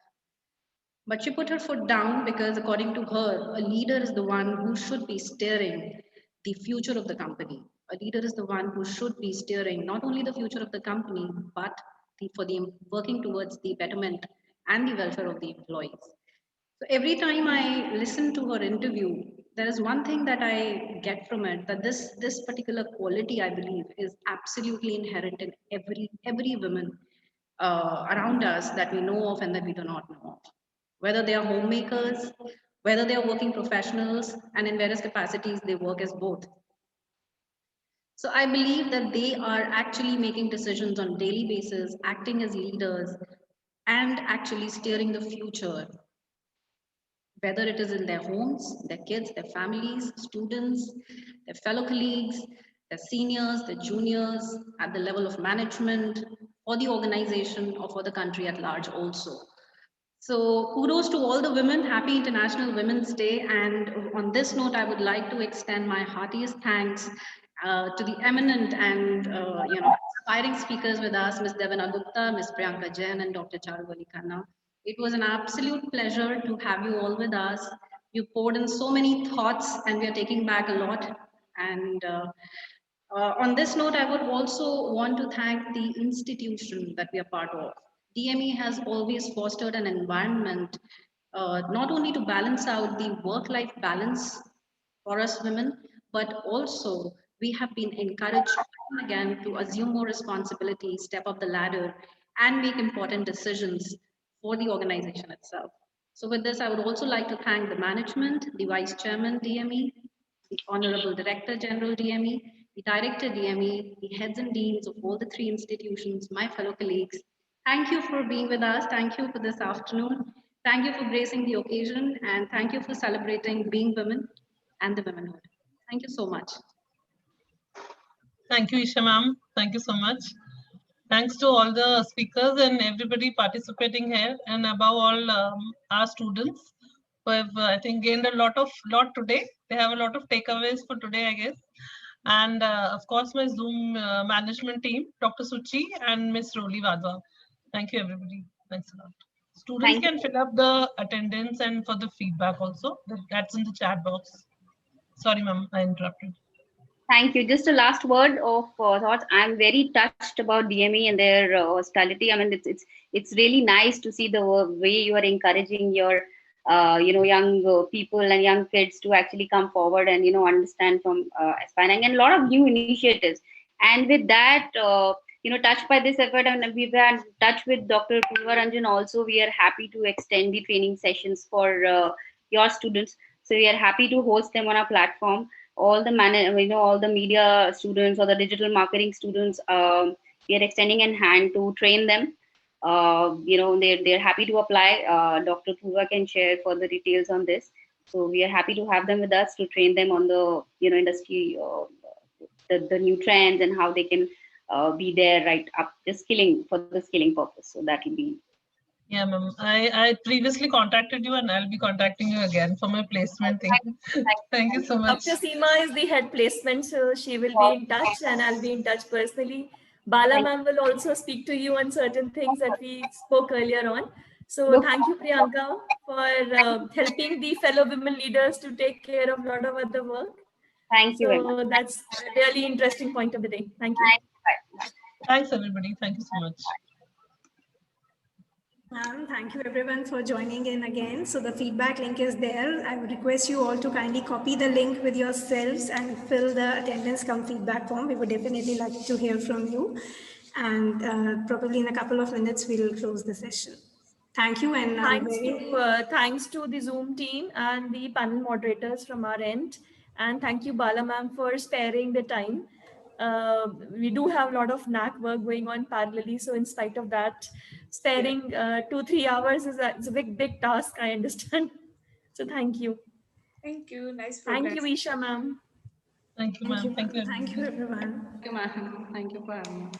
But she put her foot down, because according to her, a leader is the one who should be steering the future of the company. A leader is the one who should be steering not only the future of the company, but working towards the betterment and the welfare of the employees. So every time I listen to her interview, there is one thing that I get from it, that this particular quality, I believe, is absolutely inherent in every woman around us that we know of and that we do not know of. Whether they are homemakers, whether they are working professionals, and in various capacities they work as both. So I believe that they are actually making decisions on a daily basis, acting as leaders, and actually steering the future, whether it is in their homes, their kids, their families, students, their fellow colleagues, their seniors, their juniors, at the level of management, for the organization, or for the country at large also. So kudos to all the women. Happy International Women's Day. And on this note, I would like to extend my heartiest thanks to the eminent and inspiring speakers with us, Ms. Devana Gupta, Ms. Priyanka Jain, and Dr. Charuvali Khanna. It was an absolute pleasure to have you all with us. You poured in so many thoughts, and we are taking back a lot. And on this note, I would also want to thank the institution that we are part of. DME has always fostered an environment not only to balance out the work-life balance for us women, but also we have been encouraged again to assume more responsibility, step up the ladder, and make important decisions for the organization itself. So with this, I would also like to thank the management, the Vice Chairman DME, the Honorable Director General DME, the Director DME, the heads and deans of all the 3 institutions, my fellow colleagues. Thank you for being with us. Thank you for this afternoon. Thank you for gracing the occasion, and thank you for celebrating being women and the womenhood. Thank you so much. Thank you, Isha ma'am. Thank you so much. Thanks to all the speakers and everybody participating here, and above all, our students who have, I think, gained a lot today. They have a lot of takeaways for today, I guess. And of course, my Zoom management team, Dr. Suchi and Ms. Roli Wadhwa. Thank you, everybody. Thanks a lot. Students can fill up the attendance and for the feedback also. That's in the chat box. Sorry, ma'am, I interrupted. Thank you. Just a last word of thoughts. I'm very touched about DME and their hospitality. I mean, it's really nice to see the way you are encouraging your young people and young kids to actually come forward and understand from aspiring, and a lot of new initiatives. And with that, touched by this effort, and we've had in touch with Dr. Purva Ranjan also. We are happy to extend the training sessions for your students. So we are happy to host them on our platform. All the all the media students or the digital marketing students, we are extending a hand to train them. They're happy to apply. Dr. Purva can share further details on this. So we are happy to have them with us to train them on the industry, the new trends and how they can be there right up just skilling for the skilling purpose. So that will be. Yeah, ma'am. I previously contacted you, and I'll be contacting you again for my placement thing. Thank you so much. Dr. Seema is the head placement, so she will be in touch, and I'll be in touch personally. Bala ma'am will also speak to you on certain things that we spoke earlier on. So thank you, Priyanka, for helping the fellow women leaders to take care of a lot of other work. Thank you. So that's a really interesting point of the day. Thank you. Thanks, everybody. Thank you so much. Thank you everyone for joining in again. So the feedback link is there. I would request you all to kindly copy the link with yourselves and fill the attendance cum feedback form. We would definitely like to hear from you. And probably in a couple of minutes, we'll close the session. Thank you. And thanks to the Zoom team and the panel moderators from our end. And thank you, Bala ma'am, for sparing the time. We do have a lot of NAC work going on parallelly. So in spite of that, sparing 2-3 hours is a big task, I understand. So thank you. Thank you. Nice program. Thank you, Isha ma'am. Thank you, ma'am. Thank you, everyone. Thank you, ma'am. Thank you for having me.